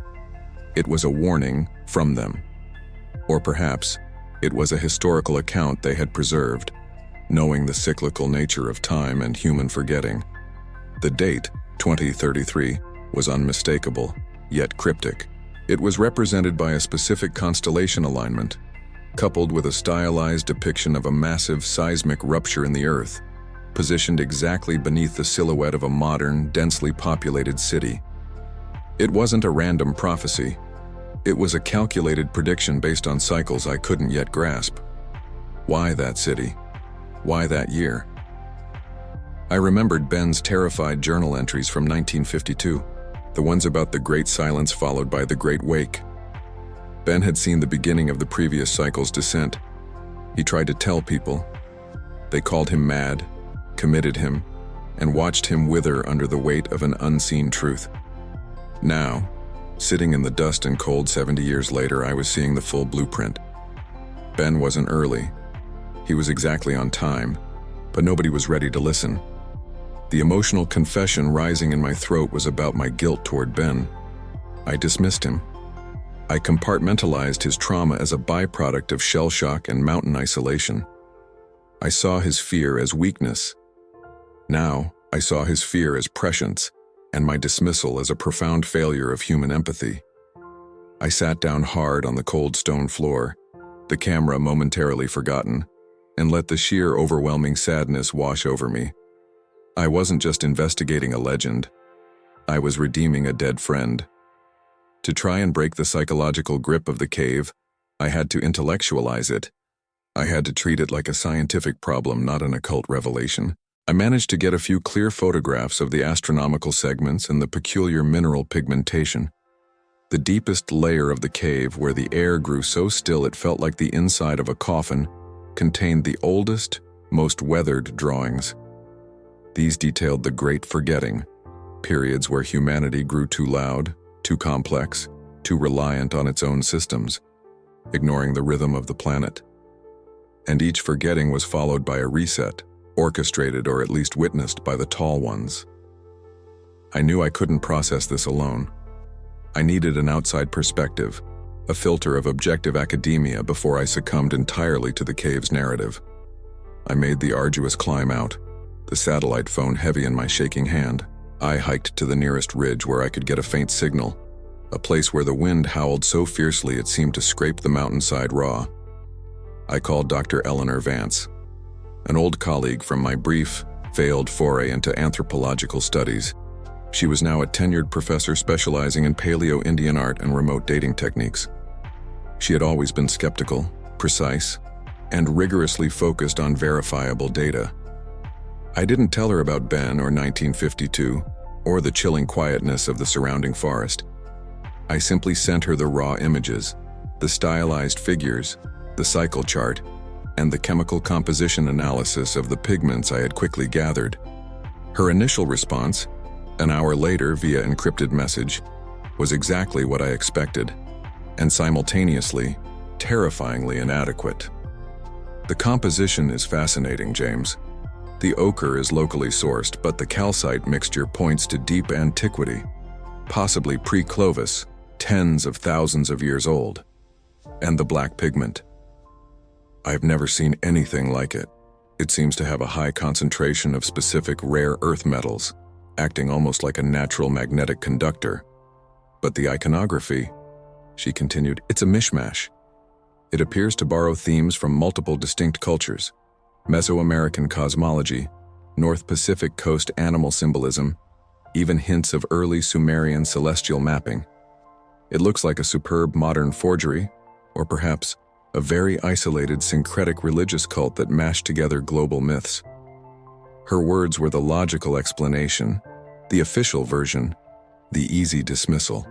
It was a warning from them. Or perhaps, it was a historical account they had preserved, knowing the cyclical nature of time and human forgetting. The date, 2033, was unmistakable, yet cryptic. It was represented by a specific constellation alignment, coupled with a stylized depiction of a massive seismic rupture in the earth, positioned exactly beneath the silhouette of a modern, densely populated city. It wasn't a random prophecy. It was a calculated prediction based on cycles I couldn't yet grasp. Why that city? Why that year? I remembered Ben's terrified journal entries from 1952, the ones about the Great Silence followed by the Great Wake. Ben had seen the beginning of the previous cycle's descent. He tried to tell people. They called him mad, committed him, and watched him wither under the weight of an unseen truth. Now, sitting in the dust and cold 70 years later, I was seeing the full blueprint. Ben wasn't early. He was exactly on time, but nobody was ready to listen. The emotional confession rising in my throat was about my guilt toward Ben. I dismissed him. I compartmentalized his trauma as a byproduct of shell shock and mountain isolation. I saw his fear as weakness. Now, I saw his fear as prescience, and my dismissal as a profound failure of human empathy. I sat down hard on the cold stone floor, the camera momentarily forgotten, and let the sheer overwhelming sadness wash over me. I wasn't just investigating a legend. I was redeeming a dead friend. To try and break the psychological grip of the cave, I had to intellectualize it. I had to treat it like a scientific problem, not an occult revelation. I managed to get a few clear photographs of the astronomical segments and the peculiar mineral pigmentation. The deepest layer of the cave, where the air grew so still it felt like the inside of a coffin, contained the oldest, most weathered drawings. These detailed the Great Forgetting, periods where humanity grew too loud, too complex, too reliant on its own systems, ignoring the rhythm of the planet. And each forgetting was followed by a reset, orchestrated or at least witnessed by the Tall Ones. I knew I couldn't process this alone. I needed an outside perspective, a filter of objective academia before I succumbed entirely to the cave's narrative. I made the arduous climb out, the satellite phone heavy in my shaking hand. I hiked to the nearest ridge where I could get a faint signal, a place where the wind howled so fiercely it seemed to scrape the mountainside raw. I called Dr. Eleanor Vance, an old colleague from my brief, failed foray into anthropological studies. She was now a tenured professor specializing in Paleo-Indian art and remote dating techniques. She had always been skeptical, precise, and rigorously focused on verifiable data. I didn't tell her about Ben or 1952, or the chilling quietness of the surrounding forest. I simply sent her the raw images, the stylized figures, the cycle chart, and the chemical composition analysis of the pigments I had quickly gathered. Her initial response, an hour later via encrypted message, was exactly what I expected, and simultaneously, terrifyingly inadequate. The composition is fascinating, James. The ochre is locally sourced, but the calcite mixture points to deep antiquity, possibly pre-Clovis, tens of thousands of years old. And the black pigment. I've never seen anything like it. It seems to have a high concentration of specific rare earth metals, acting almost like a natural magnetic conductor. But the iconography, she continued, it's a mishmash. It appears to borrow themes from multiple distinct cultures: Mesoamerican cosmology, North Pacific coast animal symbolism, even hints of early Sumerian celestial mapping. It looks like a superb modern forgery, or perhaps a very isolated syncretic religious cult that mashed together global myths. Her words were the logical explanation, the official version, the easy dismissal.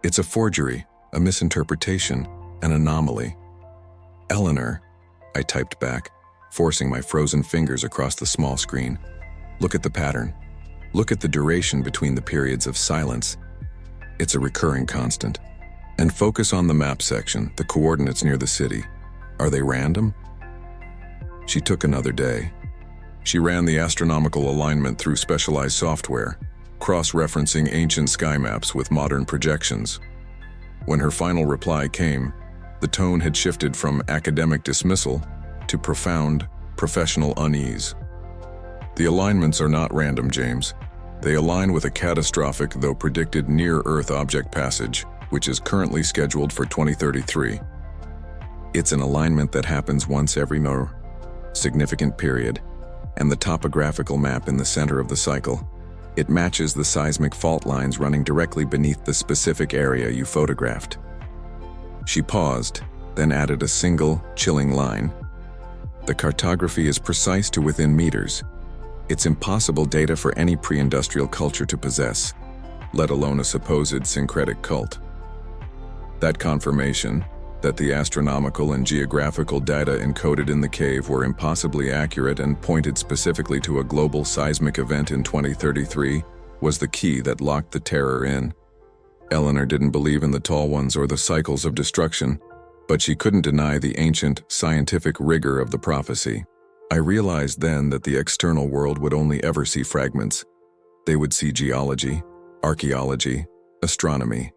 It's a forgery, a misinterpretation, an anomaly. Eleanor, I typed back, forcing my frozen fingers across the small screen. Look at the pattern. Look at the duration between the periods of silence. It's a recurring constant. And focus on the map section, the coordinates near the city. Are they random? She took another day. She ran the astronomical alignment through specialized software, cross-referencing ancient sky maps with modern projections. When her final reply came, the tone had shifted from academic dismissal to profound, professional unease. The alignments are not random, James. They align with a catastrophic, though predicted, near-Earth object passage, which is currently scheduled for 2033. It's an alignment that happens once every more significant period, and the topographical map in the center of the cycle. It matches the seismic fault lines running directly beneath the specific area you photographed. She paused, then added a single, chilling line. The cartography is precise to within meters. It's impossible data for any pre-industrial culture to possess, let alone a supposed syncretic cult. That confirmation, that the astronomical and geographical data encoded in the cave were impossibly accurate and pointed specifically to a global seismic event in 2033 was the key that locked the terror in. Eleanor didn't believe in the tall ones or the cycles of destruction, but she couldn't deny the ancient, scientific rigor of the prophecy. I realized then that the external world would only ever see fragments. They would see geology, archaeology, astronomy.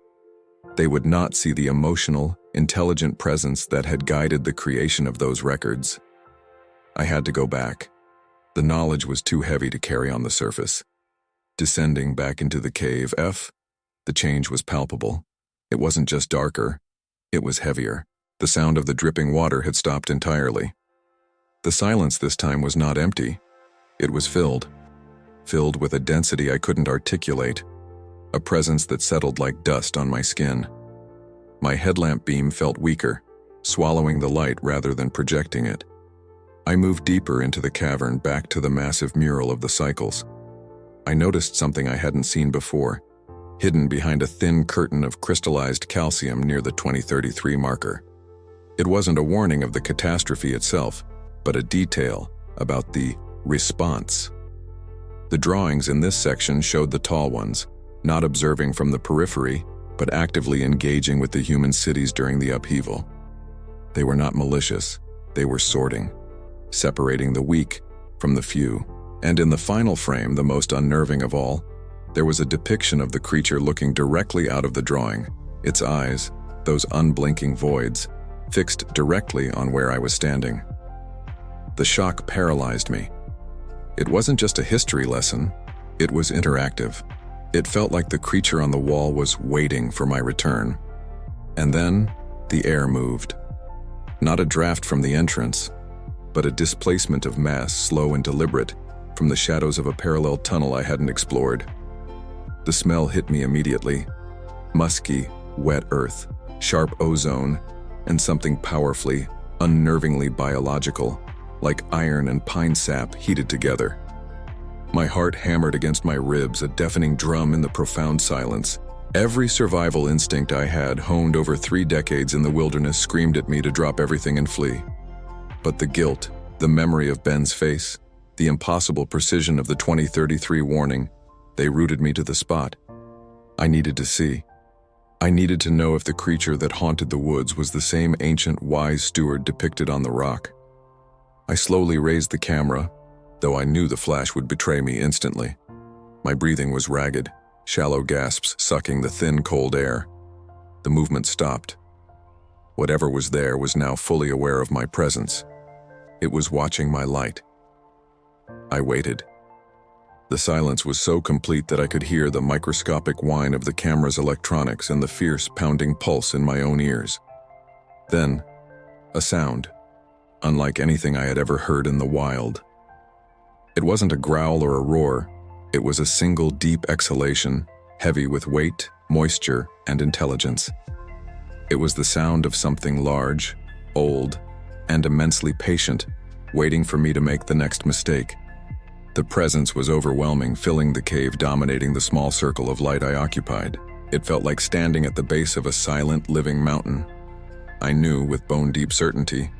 They would not see the emotional, intelligent presence that had guided the creation of those records. I had to go back. The knowledge was too heavy to carry on the surface. Descending back into the cave F, the change was palpable. It wasn't just darker, it was heavier. The sound of the dripping water had stopped entirely. The silence this time was not empty. It was filled with a density I couldn't articulate, a presence that settled like dust on my skin. My headlamp beam felt weaker, swallowing the light rather than projecting it. I moved deeper into the cavern, back to the massive mural of the cycles. I noticed something I hadn't seen before, hidden behind a thin curtain of crystallized calcium near the 2033 marker. It wasn't a warning of the catastrophe itself, but a detail about the response. The drawings in this section showed the tall ones, not observing from the periphery, but actively engaging with the human cities during the upheaval. They were not malicious, they were sorting, separating the weak from the few. And in the final frame, the most unnerving of all, there was a depiction of the creature looking directly out of the drawing, its eyes, those unblinking voids, fixed directly on where I was standing. The shock paralyzed me. It wasn't just a history lesson, it was interactive. It felt like the creature on the wall was waiting for my return. And then, the air moved. Not a draft from the entrance, but a displacement of mass, slow and deliberate, from the shadows of a parallel tunnel I hadn't explored. The smell hit me immediately. Musky, wet earth, sharp ozone, and something powerfully, unnervingly biological, like iron and pine sap heated together. My heart hammered against my ribs, a deafening drum in the profound silence. Every survival instinct I had, honed over 3 decades in the wilderness, screamed at me to drop everything and flee. But the guilt, the memory of Ben's face, the impossible precision of the 2033 warning, they rooted me to the spot. I needed to see. I needed to know if the creature that haunted the woods was the same ancient, wise steward depicted on the rock. I slowly raised the camera, though I knew the flash would betray me instantly. My breathing was ragged, shallow gasps sucking the thin, cold air. The movement stopped. Whatever was there was now fully aware of my presence. It was watching my light. I waited. The silence was so complete that I could hear the microscopic whine of the camera's electronics and the fierce, pounding pulse in my own ears. Then, a sound, unlike anything I had ever heard in the wild. It wasn't a growl or a roar. It was a single deep exhalation, heavy with weight, moisture, and intelligence. It was the sound of something large, old, and immensely patient, waiting for me to make the next mistake. The presence was overwhelming, filling the cave, dominating the small circle of light I occupied. It felt like standing at the base of a silent, living mountain. I knew with bone-deep certainty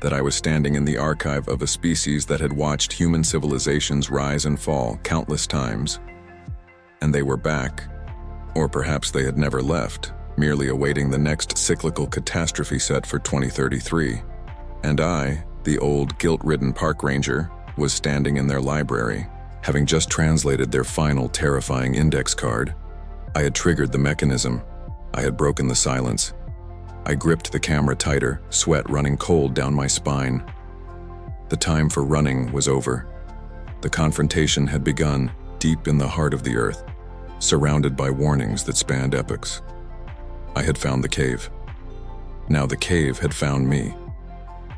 that I was standing in the archive of a species that had watched human civilizations rise and fall countless times. And they were back, or perhaps they had never left, merely awaiting the next cyclical catastrophe set for 2033. And I, the old, guilt-ridden park ranger, was standing in their library, having just translated their final terrifying index card. I had triggered the mechanism. I had broken the silence. I gripped the camera tighter, sweat running cold down my spine. The time for running was over. The confrontation had begun deep in the heart of the earth, surrounded by warnings that spanned epochs. I had found the cave. Now the cave had found me.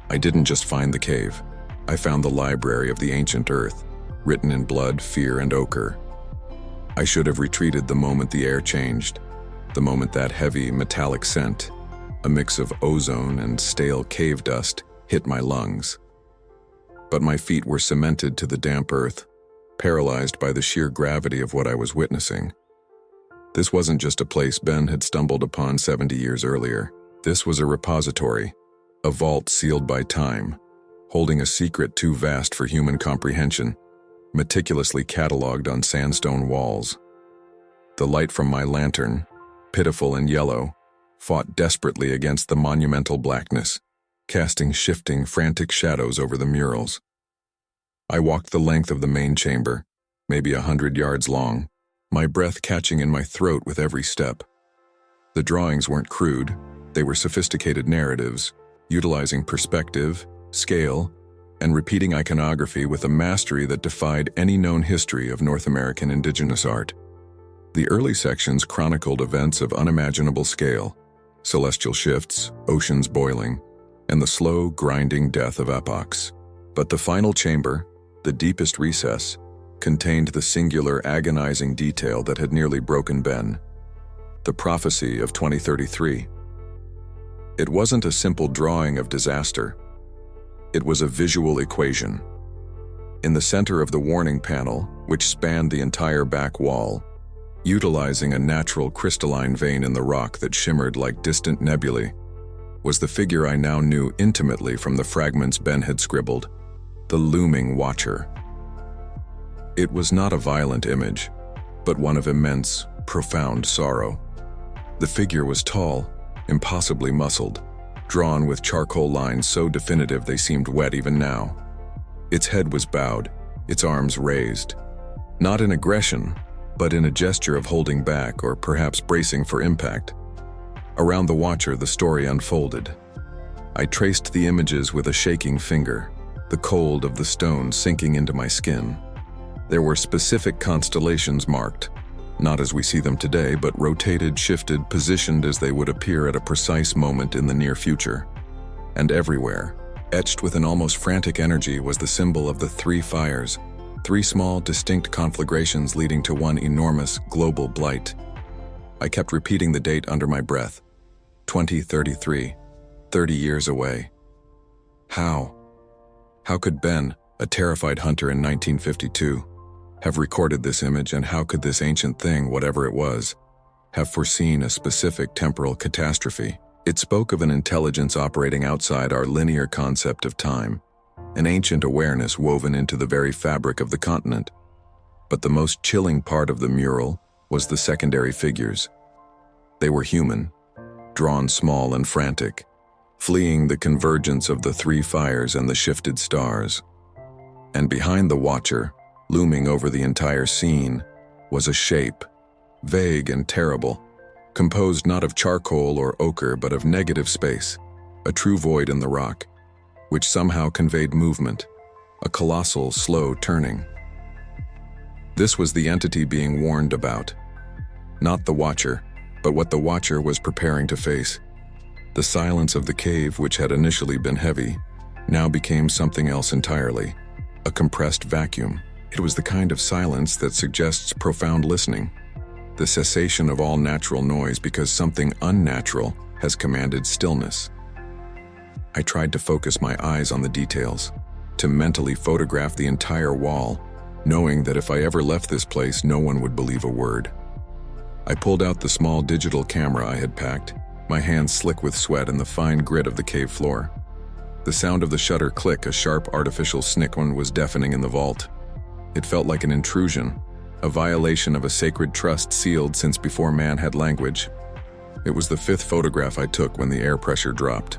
I didn't just find the cave. I found the library of the ancient earth, written in blood, fear, and ochre. I should have retreated the moment the air changed, the moment that heavy, metallic scent, a mix of ozone and stale cave dust, hit my lungs. But my feet were cemented to the damp earth, paralyzed by the sheer gravity of what I was witnessing. This wasn't just a place Ben had stumbled upon 70 years earlier. This was a repository, a vault sealed by time, holding a secret too vast for human comprehension, meticulously catalogued on sandstone walls. The light from my lantern, pitiful and yellow, fought desperately against the monumental blackness, casting shifting, frantic shadows over the murals. I walked the length of the main chamber, maybe 100 yards long, my breath catching in my throat with every step. The drawings weren't crude, they were sophisticated narratives, utilizing perspective, scale, and repeating iconography with a mastery that defied any known history of North American indigenous art. The early sections chronicled events of unimaginable scale, celestial shifts, oceans boiling, and the slow, grinding death of epochs. But the final chamber, the deepest recess, contained the singular, agonizing detail that had nearly broken Ben: the prophecy of 2033. It wasn't a simple drawing of disaster. It was a visual equation. In the center of the warning panel, which spanned the entire back wall, utilizing a natural crystalline vein in the rock that shimmered like distant nebulae, was the figure I now knew intimately from the fragments Ben had scribbled: the looming watcher. It was not a violent image, but one of immense, profound sorrow. The figure was tall, impossibly muscled, drawn with charcoal lines so definitive they seemed wet even now. Its head was bowed, its arms raised, not in aggression, but in a gesture of holding back or perhaps bracing for impact. Around the watcher, the story unfolded. I traced the images with a shaking finger, the cold of the stone sinking into my skin. There were specific constellations marked, not as we see them today, but rotated, shifted, positioned as they would appear at a precise moment in the near future. And everywhere, etched with an almost frantic energy, was the symbol of the three fires, three small, distinct conflagrations leading to one enormous, global blight. I kept repeating the date under my breath: 2033, 30 years away. How? How could Ben, a terrified hunter in 1952, have recorded this image, and how could this ancient thing, whatever it was, have foreseen a specific temporal catastrophe? It spoke of an intelligence operating outside our linear concept of time, an ancient awareness woven into the very fabric of the continent. But the most chilling part of the mural was the secondary figures. They were human, drawn small and frantic, fleeing the convergence of the three fires and the shifted stars. And behind the watcher, looming over the entire scene, was a shape, vague and terrible, composed not of charcoal or ochre but of negative space, a true void in the rock, which somehow conveyed movement, a colossal, slow turning. This was the entity being warned about. Not the watcher, but what the watcher was preparing to face. The silence of the cave, which had initially been heavy, now became something else entirely, a compressed vacuum. It was the kind of silence that suggests profound listening, the cessation of all natural noise because something unnatural has commanded stillness. I tried to focus my eyes on the details, to mentally photograph the entire wall, knowing that if I ever left this place, no one would believe a word. I pulled out the small digital camera I had packed, my hands slick with sweat and the fine grit of the cave floor. The sound of the shutter click, a sharp artificial snickon, was deafening in the vault. It felt like an intrusion, a violation of a sacred trust sealed since before man had language. It was the fifth photograph I took when the air pressure dropped.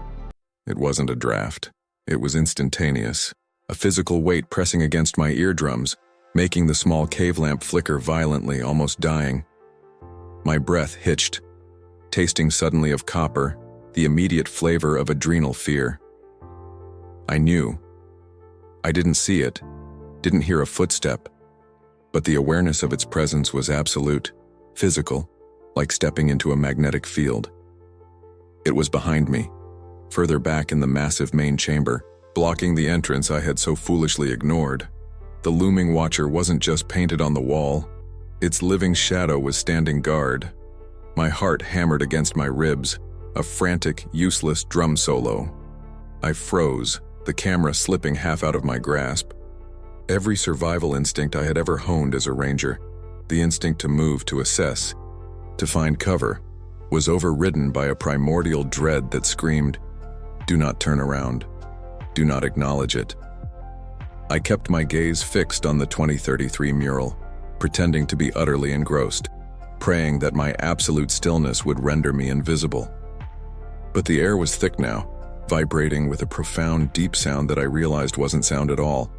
It wasn't a draft. It was instantaneous, a physical weight pressing against my eardrums, making the small cave lamp flicker violently, almost dying. My breath hitched, tasting suddenly of copper, the immediate flavor of adrenal fear. I knew. I didn't see it, didn't hear a footstep, but the awareness of its presence was absolute, physical, like stepping into a magnetic field. It was behind me, further back in the massive main chamber, blocking the entrance I had so foolishly ignored. The looming watcher wasn't just painted on the wall, its living shadow was standing guard. My heart hammered against my ribs, a frantic, useless drum solo. I froze, the camera slipping half out of my grasp. Every survival instinct I had ever honed as a ranger, the instinct to move, to assess, to find cover, was overridden by a primordial dread that screamed, "Do not turn around. Do not acknowledge it." I kept my gaze fixed on the 2033 mural, pretending to be utterly engrossed, praying that my absolute stillness would render me invisible. But the air was thick now, vibrating with a profound, deep sound that I realized wasn't sound at all,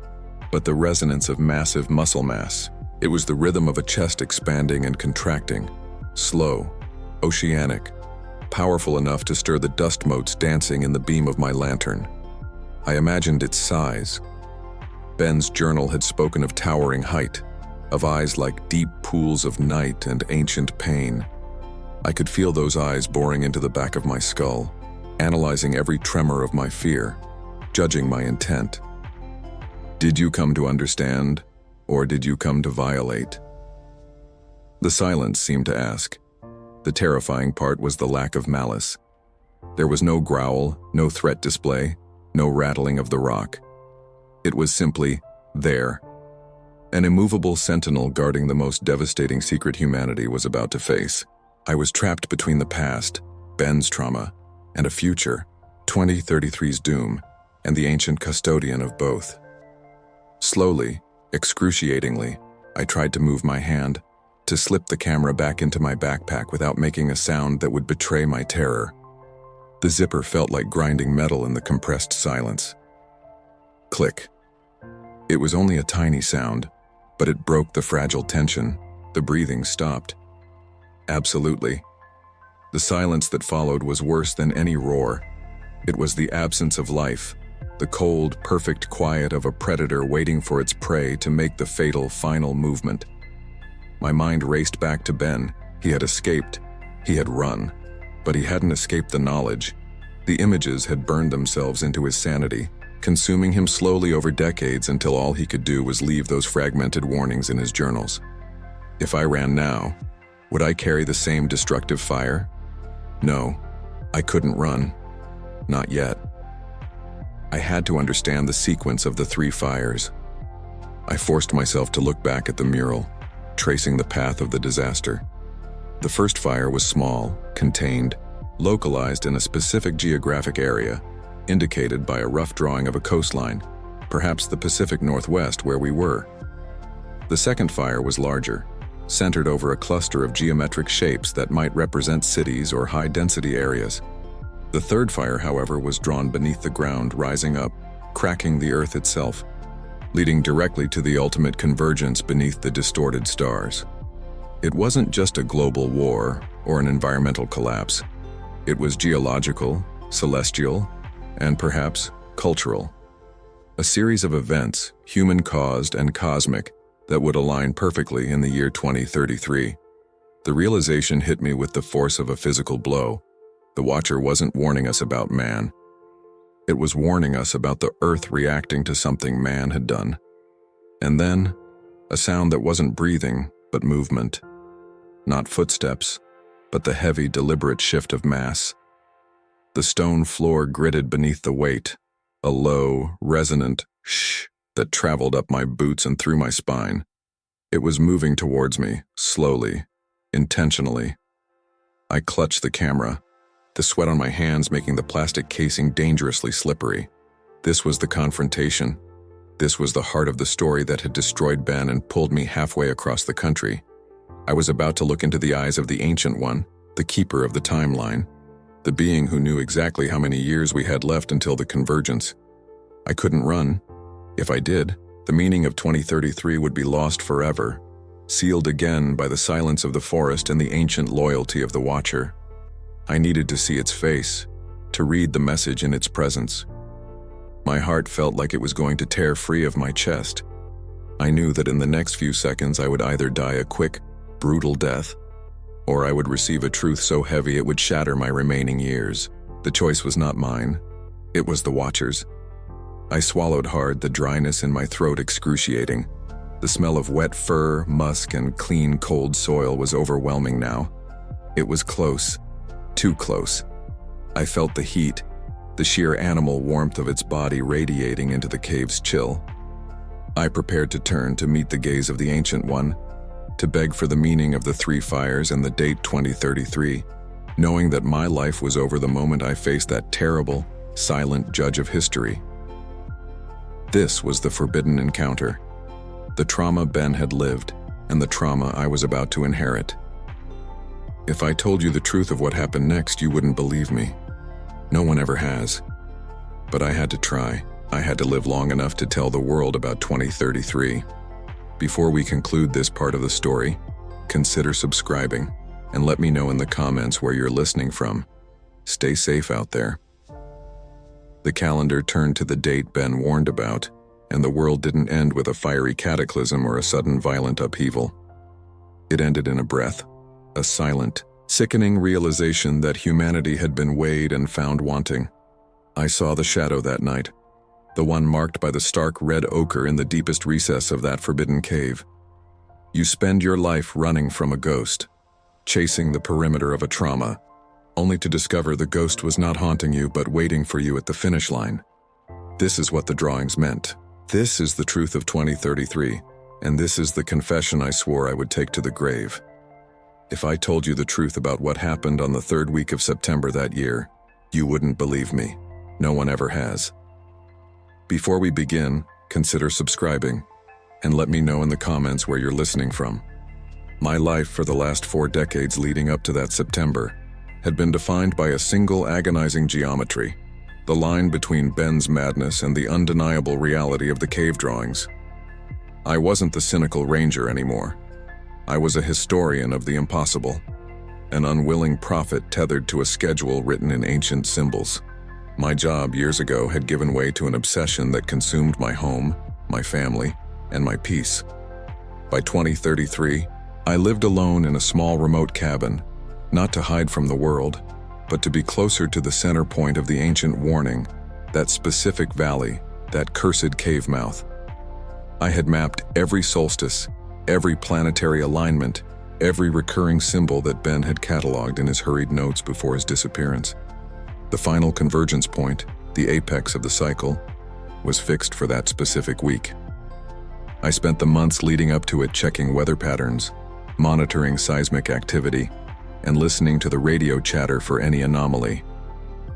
but the resonance of massive muscle mass. It was the rhythm of a chest expanding and contracting, slow, oceanic, powerful enough to stir the dust motes dancing in the beam of my lantern. I imagined its size. Ben's journal had spoken of towering height, of eyes like deep pools of night and ancient pain. I could feel those eyes boring into the back of my skull, analyzing every tremor of my fear, judging my intent. Did you come to understand, or did you come to violate? The silence seemed to ask. The terrifying part was the lack of malice. There was no growl, no threat display, no rattling of the rock. It was simply there. An immovable sentinel guarding the most devastating secret humanity was about to face. I was trapped between the past, Ben's trauma, and a future, 2033's doom, and the ancient custodian of both. Slowly, excruciatingly, I tried to move my hand, to slip the camera back into my backpack without making a sound that would betray my terror. The zipper felt like grinding metal in the compressed silence. Click. It was only a tiny sound, but it broke the fragile tension. The breathing stopped. Absolutely. The silence that followed was worse than any roar. It was the absence of life, the cold, perfect quiet of a predator waiting for its prey to make the fatal final movement. My mind raced back to Ben. He had escaped. He had run. But he hadn't escaped the knowledge. The images had burned themselves into his sanity, consuming him slowly over decades until all he could do was leave those fragmented warnings in his journals. If I ran now, would I carry the same destructive fire? No, I couldn't run. Not yet. I had to understand the sequence of the three fires. I forced myself to look back at the mural, tracing the path of the disaster. The first fire was small, contained, localized in a specific geographic area, indicated by a rough drawing of a coastline, perhaps the Pacific Northwest where we were. The second fire was larger, centered over a cluster of geometric shapes that might represent cities or high-density areas. The third fire, however, was drawn beneath the ground, rising up, cracking the earth itself, leading directly to the ultimate convergence beneath the distorted stars. It wasn't just a global war or an environmental collapse. It was geological, celestial, and perhaps cultural. A series of events, human-caused and cosmic, that would align perfectly in the year 2033. The realization hit me with the force of a physical blow. The Watcher wasn't warning us about man. It was warning us about the Earth reacting to something man had done. And then, a sound that wasn't breathing, but movement. Not footsteps, but the heavy, deliberate shift of mass. The stone floor gritted beneath the weight, a low, resonant shh that traveled up my boots and through my spine. It was moving towards me, slowly, intentionally. I clutched the camera, the sweat on my hands making the plastic casing dangerously slippery. This was the confrontation. This was the heart of the story that had destroyed Ben and pulled me halfway across the country. I was about to look into the eyes of the Ancient One, the keeper of the timeline, the being who knew exactly how many years we had left until the convergence. I couldn't run. If I did, the meaning of 2033 would be lost forever, sealed again by the silence of the forest and the ancient loyalty of the Watcher. I needed to see its face, to read the message in its presence. My heart felt like it was going to tear free of my chest. I knew that in the next few seconds I would either die a quick, brutal death, or I would receive a truth so heavy it would shatter my remaining years. The choice was not mine. It was the Watcher's. I swallowed hard, the dryness in my throat excruciating. The smell of wet fur, musk, and clean, cold soil was overwhelming now. It was close. Too close. I felt the heat, the sheer animal warmth of its body radiating into the cave's chill. I prepared to turn to meet the gaze of the Ancient One, to beg for the meaning of the three fires and the date 2033. knowing that my life was over the moment I faced that terrible, silent judge of history. This was the forbidden encounter, the trauma Ben had lived, and the trauma I was about to inherit. If I told you the truth of what happened next, you wouldn't believe me. No one ever has. But I had to try. I had to live long enough to tell the world about 2033. Before we conclude this part of the story, consider subscribing and let me know in the comments where you're listening from. Stay safe out there. The calendar turned to the date Ben warned about, and the world didn't end with a fiery cataclysm or a sudden violent upheaval. It ended in a breath, a silent, sickening realization that humanity had been weighed and found wanting. I saw the shadow that night, the one marked by the stark red ochre in the deepest recess of that forbidden cave. You spend your life running from a ghost, chasing the perimeter of a trauma, only to discover the ghost was not haunting you but waiting for you at the finish line. This is what the drawings meant. This is the truth of 2033, and this is the confession I swore I would take to the grave. If I told you the truth about what happened on the third week of September that year, you wouldn't believe me. No one ever has. Before we begin, consider subscribing, and let me know in the comments where you're listening from. My life for the last 4 decades leading up to that September had been defined by a single agonizing geometry, the line between Ben's madness and the undeniable reality of the cave drawings. I wasn't the cynical ranger anymore. I was a historian of the impossible, an unwilling prophet tethered to a schedule written in ancient symbols. My job years ago had given way to an obsession that consumed my home, my family, and my peace. By 2033, I lived alone in a small remote cabin, not to hide from the world, but to be closer to the center point of the ancient warning, that specific valley, that cursed cave mouth. I had mapped every solstice, every planetary alignment, every recurring symbol that Ben had cataloged in his hurried notes before his disappearance. The final convergence point, the apex of the cycle, was fixed for that specific week. I spent the months leading up to it checking weather patterns, monitoring seismic activity, and listening to the radio chatter for any anomaly.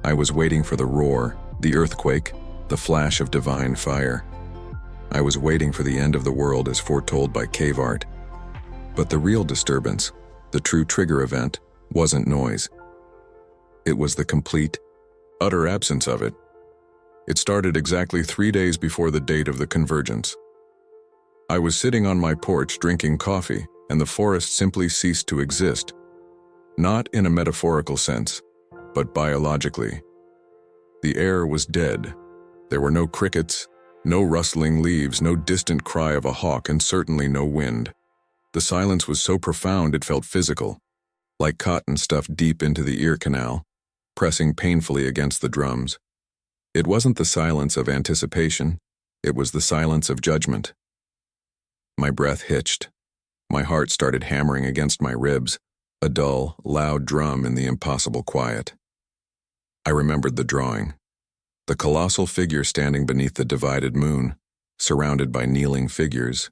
I was waiting for the roar, the earthquake, the flash of divine fire. I was waiting for the end of the world as foretold by cave art. But the real disturbance, the true trigger event, wasn't noise. It was the complete, utter absence of it. It started exactly 3 days before the date of the convergence. I was sitting on my porch drinking coffee, and the forest simply ceased to exist. Not in a metaphorical sense, but biologically. The air was dead. There were no crickets, no rustling leaves, no distant cry of a hawk, and certainly no wind. The silence was so profound it felt physical, like cotton stuffed deep into the ear canal, pressing painfully against the drums. It wasn't the silence of anticipation, it was the silence of judgment. My breath hitched. My heart started hammering against my ribs, a dull, loud drum in the impossible quiet. I remembered the drawing. The colossal figure standing beneath the divided moon, surrounded by kneeling figures.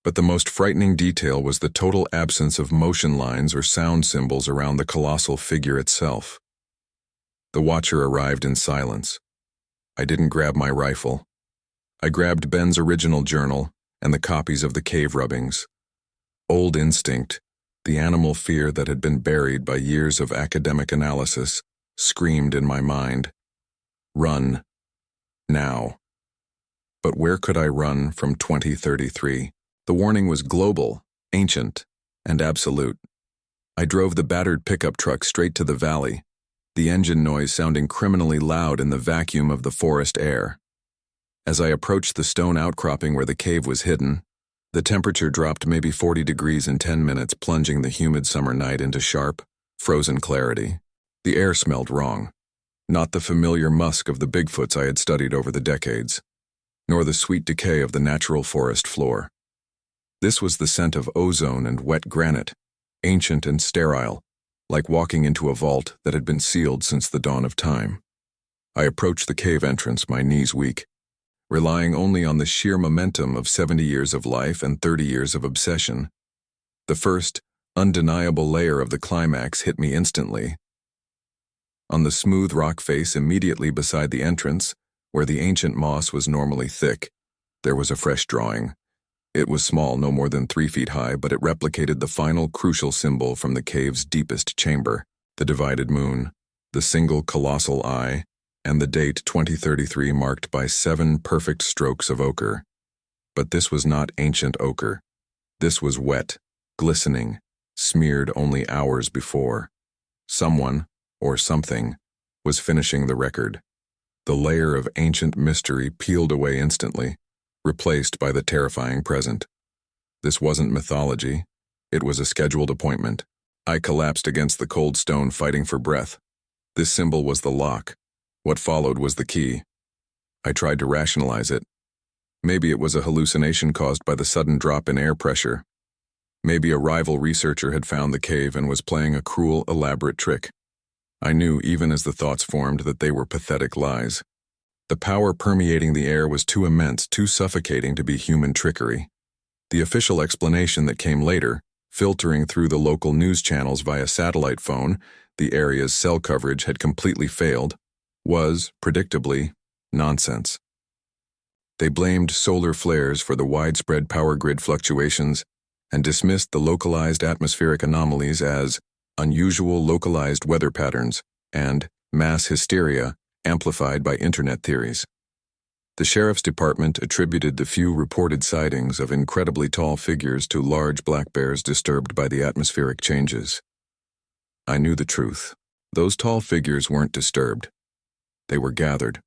But the most frightening detail was the total absence of motion lines or sound symbols around the colossal figure itself. The watcher arrived in silence. I didn't grab my rifle. I grabbed Ben's original journal and the copies of the cave rubbings. Old instinct, the animal fear that had been buried by years of academic analysis, screamed in my mind. Run. Now. But where could I run from 2033? The warning was global, ancient, and absolute. I drove the battered pickup truck straight to the valley, the engine noise sounding criminally loud in the vacuum of the forest air. As I approached the stone outcropping where the cave was hidden, the temperature dropped maybe 40 degrees in 10 minutes, plunging the humid summer night into sharp, frozen clarity. The air smelled wrong. Not the familiar musk of the Bigfoots I had studied over the decades, nor the sweet decay of the natural forest floor. This was the scent of ozone and wet granite, ancient and sterile, like walking into a vault that had been sealed since the dawn of time. I approached the cave entrance, my knees weak, relying only on the sheer momentum of 70 years of life and 30 years of obsession. The first, undeniable layer of the climax hit me instantly, On the smooth rock face immediately beside the entrance, where the ancient moss was normally thick, there was a fresh drawing. It was small, no more than 3 feet high, but it replicated the final crucial symbol from the cave's deepest chamber, the divided moon, the single colossal eye, and the date 2033 marked by 7 perfect strokes of ochre. But this was not ancient ochre. This was wet, glistening, smeared only hours before. Someone, or something, was finishing the record. The layer of ancient mystery peeled away instantly, replaced by the terrifying present. This wasn't mythology. It was a scheduled appointment. I collapsed against the cold stone, fighting for breath. This symbol was the lock. What followed was the key. I tried to rationalize it. Maybe it was a hallucination caused by the sudden drop in air pressure. Maybe a rival researcher had found the cave and was playing a cruel, elaborate trick. I knew, even as the thoughts formed, that they were pathetic lies. The power permeating the air was too immense, too suffocating to be human trickery. The official explanation that came later, filtering through the local news channels via satellite phone, the area's cell coverage had completely failed, was, predictably, nonsense. They blamed solar flares for the widespread power grid fluctuations and dismissed the localized atmospheric anomalies as unusual localized weather patterns and mass hysteria amplified by internet theories. The sheriff's department attributed the few reported sightings of incredibly tall figures to large black bears disturbed by the atmospheric changes. I knew the truth. Those tall figures weren't disturbed. They were gathered.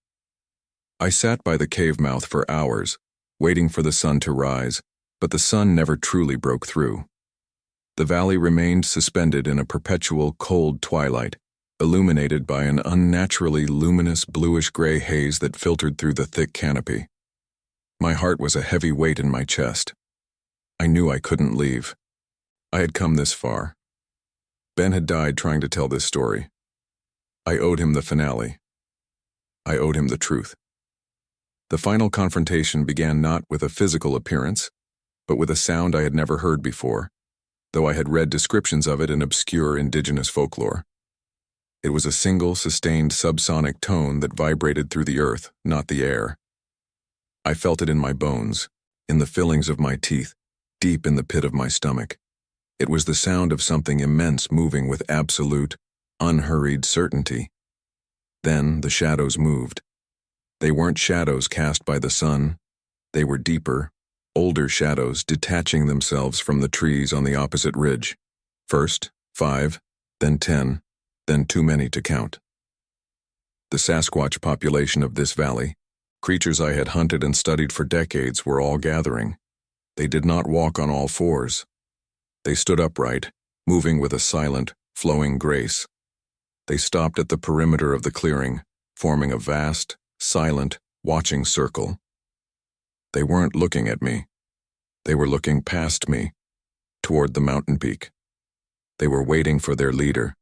I sat by the cave mouth for hours, waiting for the sun to rise, but the sun never truly broke through. The valley remained suspended in a perpetual cold twilight, illuminated by an unnaturally luminous bluish-gray haze that filtered through the thick canopy. My heart was a heavy weight in my chest. I knew I couldn't leave. I had come this far. Ben had died trying to tell this story. I owed him the finale. I owed him the truth. The final confrontation began not with a physical appearance, but with a sound I had never heard before, though I had read descriptions of it in obscure indigenous folklore. It was a single, sustained subsonic tone that vibrated through the earth, not the air. I felt it in my bones, in the fillings of my teeth, deep in the pit of my stomach. It was the sound of something immense moving with absolute, unhurried certainty. Then the shadows moved. They weren't shadows cast by the sun. They were deeper, older shadows detaching themselves from the trees on the opposite ridge. First, 5, then 10, then too many to count. The Sasquatch population of this valley, creatures I had hunted and studied for decades, were all gathering. They did not walk on all fours. They stood upright, moving with a silent, flowing grace. They stopped at the perimeter of the clearing, forming a vast, silent, watching circle. They weren't looking at me. They were looking past me, toward the mountain peak. They were waiting for their leader.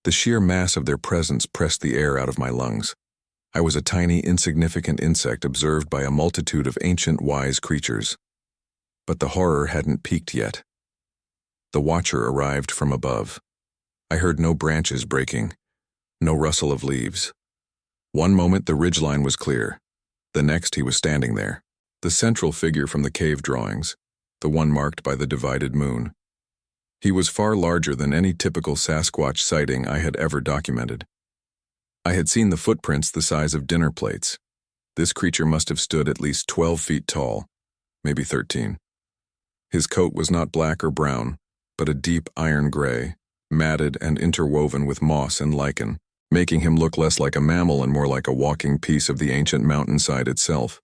The sheer mass of their presence pressed the air out of my lungs. I was a tiny, insignificant insect observed by a multitude of ancient, wise creatures. But the horror hadn't peaked yet. The watcher arrived from above. I heard no branches breaking, no rustle of leaves. One moment the ridgeline was clear. The next he was standing there, the central figure from the cave drawings, the one marked by the divided moon. He was far larger than any typical Sasquatch sighting I had ever documented. I had seen the footprints the size of dinner plates. This creature must have stood at least 12 feet tall, maybe 13. His coat was not black or brown, but a deep iron gray, matted and interwoven with moss and lichen, making him look less like a mammal and more like a walking piece of the ancient mountainside itself.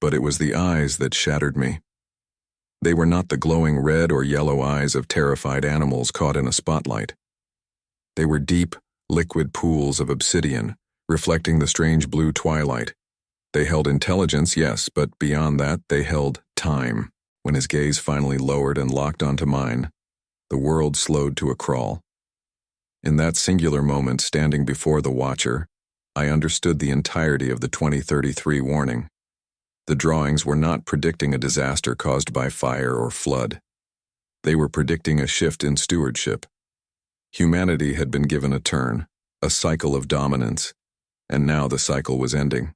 But it was the eyes that shattered me. They were not the glowing red or yellow eyes of terrified animals caught in a spotlight. They were deep, liquid pools of obsidian, reflecting the strange blue twilight. They held intelligence, yes, but beyond that they held time. When his gaze finally lowered and locked onto mine, the world slowed to a crawl. In that singular moment, standing before the watcher, I understood the entirety of the 2033 warning. The drawings were not predicting a disaster caused by fire or flood. They were predicting a shift in stewardship. Humanity had been given a turn, a cycle of dominance, and now the cycle was ending.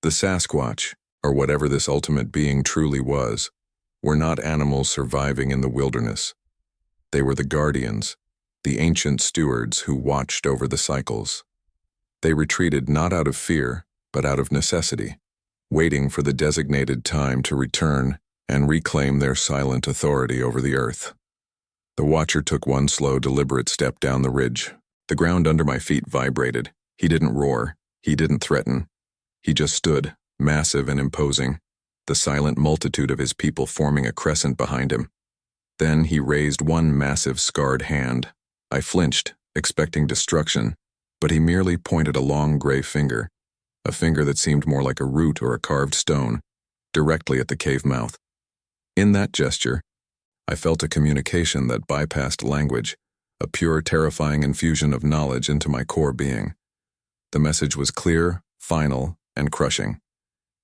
The Sasquatch, or whatever this ultimate being truly was, were not animals surviving in the wilderness. They were the guardians, the ancient stewards who watched over the cycles. They retreated not out of fear, but out of necessity, waiting for the designated time to return and reclaim their silent authority over the earth. The watcher took one slow, deliberate step down the ridge. The ground under my feet vibrated. He didn't roar. He didn't threaten. He just stood, massive and imposing, the silent multitude of his people forming a crescent behind him. Then he raised one massive, scarred hand. I flinched, expecting destruction, but he merely pointed a long gray finger, a finger that seemed more like a root or a carved stone, directly at the cave mouth. In that gesture, I felt a communication that bypassed language, a pure, terrifying infusion of knowledge into my core being. The message was clear, final, and crushing.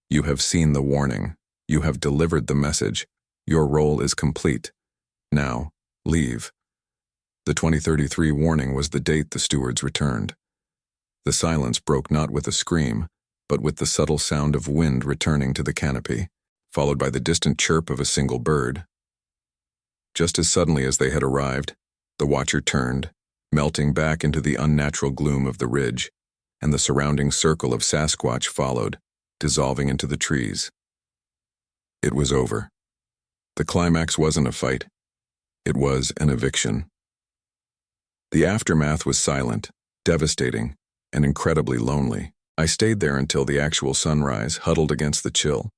You have seen the warning. You have delivered the message. Your role is complete. Now, leave. The 2033 warning was the date the stewards returned. The silence broke not with a scream, but with the subtle sound of wind returning to the canopy, followed by the distant chirp of a single bird. Just as suddenly as they had arrived, the watcher turned, melting back into the unnatural gloom of the ridge, and the surrounding circle of Sasquatch followed, dissolving into the trees. It was over. The climax wasn't a fight. It was an eviction. The aftermath was silent, devastating, and incredibly lonely. I stayed there until the actual sunrise, huddled against the chill.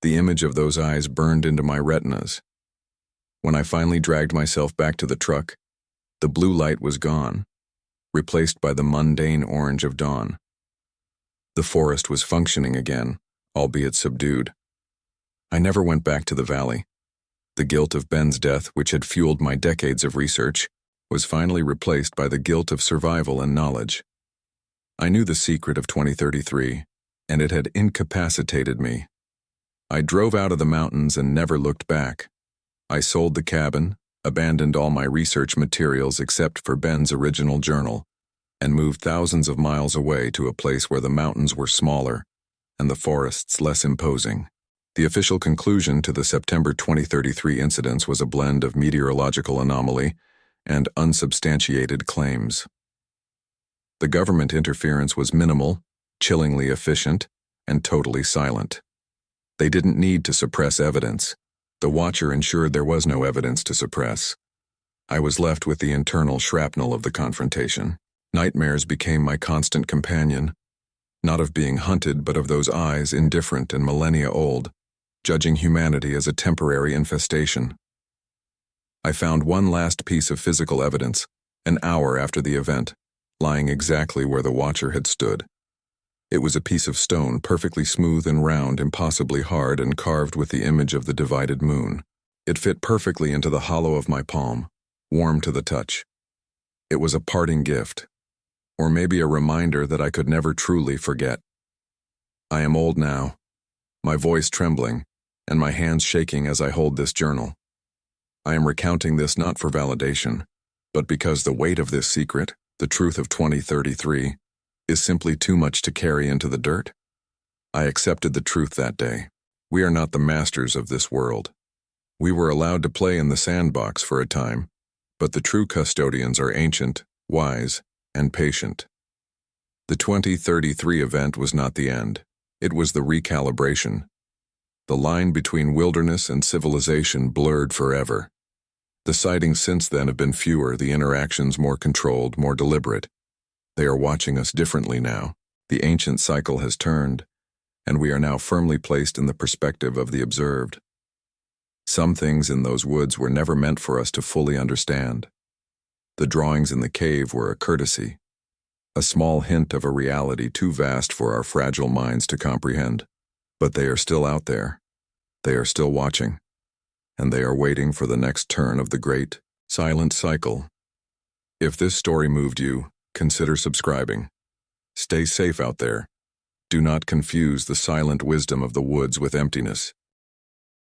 The image of those eyes burned into my retinas. When I finally dragged myself back to the truck, the blue light was gone, replaced by the mundane orange of dawn. The forest was functioning again, albeit subdued. I never went back to the valley. The guilt of Ben's death, which had fueled my decades of research, was finally replaced by the guilt of survival and knowledge. I knew the secret of 2033, and it had incapacitated me. I drove out of the mountains and never looked back. I sold the cabin, abandoned all my research materials except for Ben's original journal, and moved thousands of miles away to a place where the mountains were smaller and the forests less imposing. The official conclusion to the September 2033 incidents was a blend of meteorological anomaly and unsubstantiated claims. The government interference was minimal, chillingly efficient, and totally silent. They didn't need to suppress evidence. The watcher ensured there was no evidence to suppress. I was left with the internal shrapnel of the confrontation. Nightmares became my constant companion, not of being hunted, but of those eyes, indifferent and millennia old, judging humanity as a temporary infestation. I found one last piece of physical evidence, an hour after the event, lying exactly where the watcher had stood. It was a piece of stone, perfectly smooth and round, impossibly hard, and carved with the image of the divided moon. It fit perfectly into the hollow of my palm, warm to the touch. It was a parting gift, or maybe a reminder that I could never truly forget. I am old now, my voice trembling, and my hands shaking as I hold this journal. I am recounting this not for validation, but because the weight of this secret, the truth of 2033, is simply too much to carry into the dirt. I accepted the truth that day. We are not the masters of this world. We were allowed to play in the sandbox for a time, but the true custodians are ancient, wise, and patient. The 2033 event was not the end. It was the recalibration. The line between wilderness and civilization blurred forever. The sightings since then have been fewer, the interactions more controlled, more deliberate. They are watching us differently now. The ancient cycle has turned, and we are now firmly placed in the perspective of the observed. Some things in those woods were never meant for us to fully understand. The drawings in the cave were a courtesy, a small hint of a reality too vast for our fragile minds to comprehend. But they are still out there. They are still watching, and they are waiting for the next turn of the great, silent cycle. If this story moved you, consider subscribing. Stay safe out there. Do not confuse the silent wisdom of the woods with emptiness.